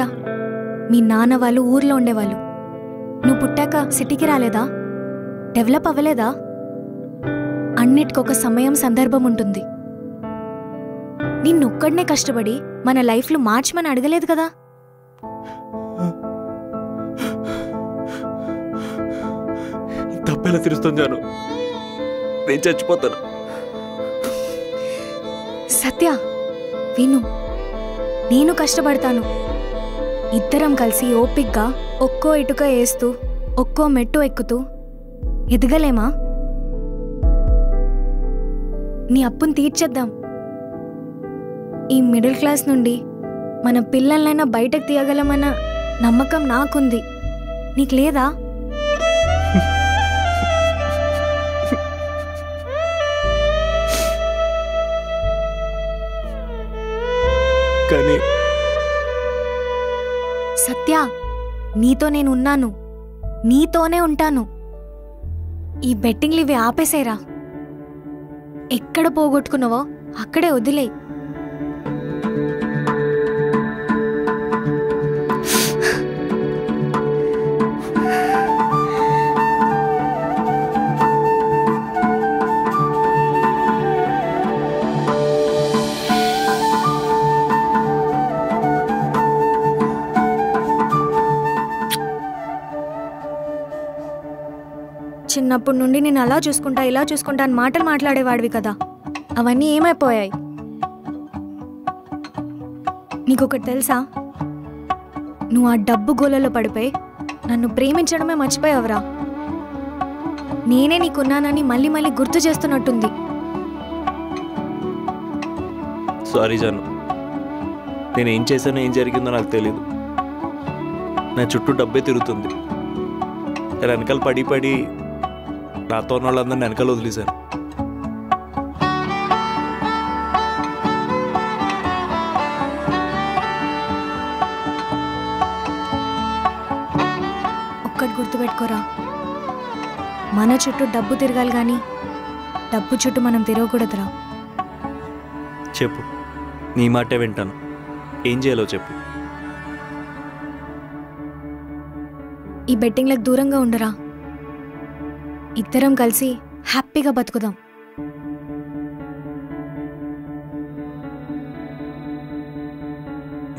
మీ నాన్న వాళ్ళు ఊర్లో ఉండేవాళ్ళు. నువ్వు పుట్టాక సిటీకి రాలేదా? డెవలప్ అవ్వలేదా? అన్నిటికొక సమయం, సందర్భం ఉంటుంది. నిన్నొక్కడనే కష్టపడి మన లైఫ్లో మార్చమని అడగలేదు కదా. తప్పెలా తెలుస్తుంది జాను? నేను చచ్చిపోతాను. సత్య విను, నేను కష్టపడతాను. ఇద్దరం కలిసి ఓపిగ్గా ఒక్కో ఇటుక వేస్తూ ఒక్కో మెట్టు ఎక్కుతూ ఎదగలేమా? నీ అప్పును తీర్చేద్దాం. ఈ మిడిల్ క్లాస్ నుండి మన పిల్లలైనా బయటకు తీయగలమన్న నమ్మకం నాకుంది. నీకు లేదా? కానీ సత్య, నీతో నేను ఉన్నాను, నీతోనే ఉంటాను. ఈ బెట్టింగ్లు ఇవి ఆపేసేరా. ఎక్కడ పోగొట్టుకున్నావో అక్కడే వదిలేయి. చిన్నప్పటి నుండి నేను అలా చూసుకుంటా, ఇలా చూసుకుంటా అని మాటలు మాట్లాడేవాడివి కదా, అవన్నీ ఏమైపోయాయి? నీకొకటి తెలుసా? నువ్వు ఆ డబ్బు గోలలో పడిపోయి నన్ను ప్రేమించడమే మర్చిపోయావురా. నేనే నీకున్నానని మళ్ళీ మళ్ళీ గుర్తు చేస్తున్నట్టుంది. సారీ జాను, నేనేం చేశానో ఏం జరిగిందో నాకు తెలీదు. నా చుట్టూ డబ్బే తిరుగుతుంది. నేను వెనకాల పడి పడి నాతో ఉన్న వాళ్ళందరినీ వెనకాల వదిలేశాను. ఒక్కటి గుర్తుపెట్టుకోరా, మన చుట్టూ డబ్బు తిరగాలి కానీ డబ్బు చుట్టూ మనం తిరగకూడదురా. చెప్పు, నీ మాటే వింటాను. ఏం చేయాలో చెప్పు. ఈ బెట్టింగ్లకు దూరంగా ఉండరా. ఇద్దరం కలిసి హ్యాపీగా బతుకుదాం.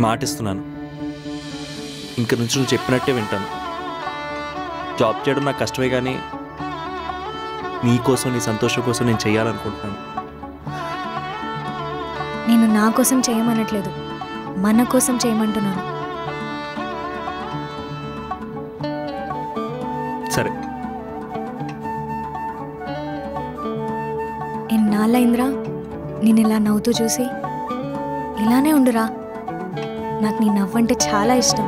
మాటిస్తున్నాను, ఇంక నుంచి నువ్వు చెప్పినట్టే వింటాను. జాబ్ చేయడం నాకు కష్టమే, కానీ నీ కోసం, నీ సంతోషం కోసం నేను చేయాలనుకుంటున్నాను. నేను నా కోసం చేయమనట్లేదు, మన కోసం చేయమంటున్నాను. సరే. ఎన్నాళ్ళైందిరా నేను ఇలా నవ్వుతూ చూసి? ఇలానే ఉండురా, నాకు నీ నవ్వంటే చాలా ఇష్టం.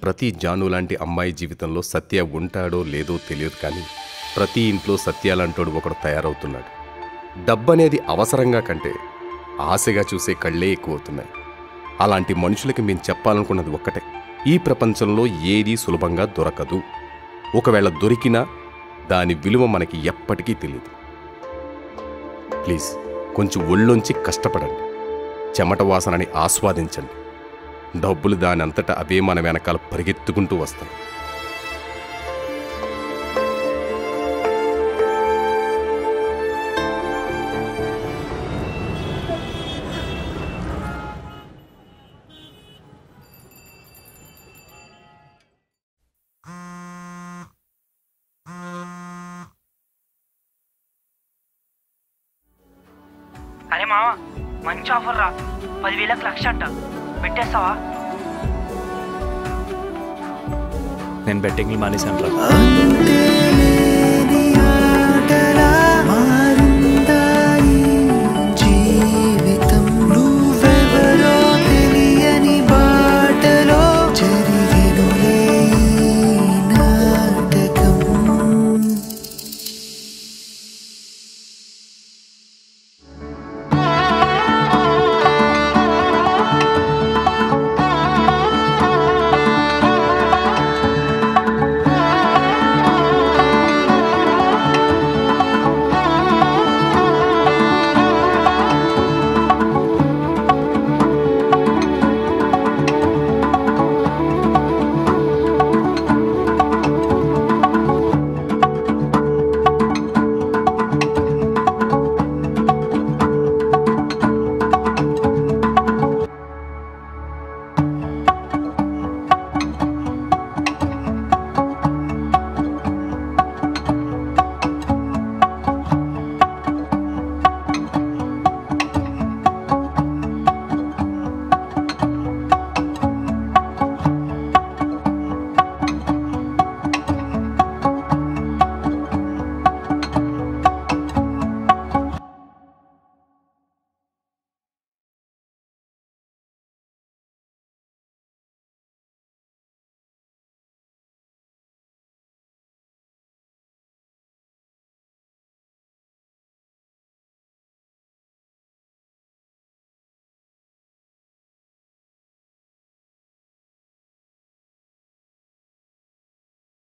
ప్రతి జాను లాంటి అమ్మాయి జీవితంలో సత్య ఉంటాడో లేదో తెలియదు, కానీ ప్రతి ఇంట్లో సత్యాలంటోడు ఒకడు తయారవుతున్నాడు. డబ్బనేది అవసరంగా కంటే ఆశగా చూసే కళ్ళే ఎక్కువ అవుతున్నాయి. అలాంటి మనుషులకి మేము చెప్పాలనుకున్నది ఒక్కటే, ఈ ప్రపంచంలో ఏదీ సులభంగా దొరకదు. ఒకవేళ దొరికినా దాని విలువ మనకి ఎప్పటికీ తెలియదు. ప్లీజ్ కొంచెం ఒళ్ళొంచి కష్టపడండి, చెమట వాసనని ఆస్వాదించండి. డబ్బులు దాని అంతటా అవే మన వెనకాల పరిగెత్తుకుంటూ వస్తాయి. అరే మావా, మంచి ఆఫర్ రా, 10,000కి 1,00,000 అంట. పెట్టేస్తావా? నేను బెట్టింగ్లు మానేశాను రా.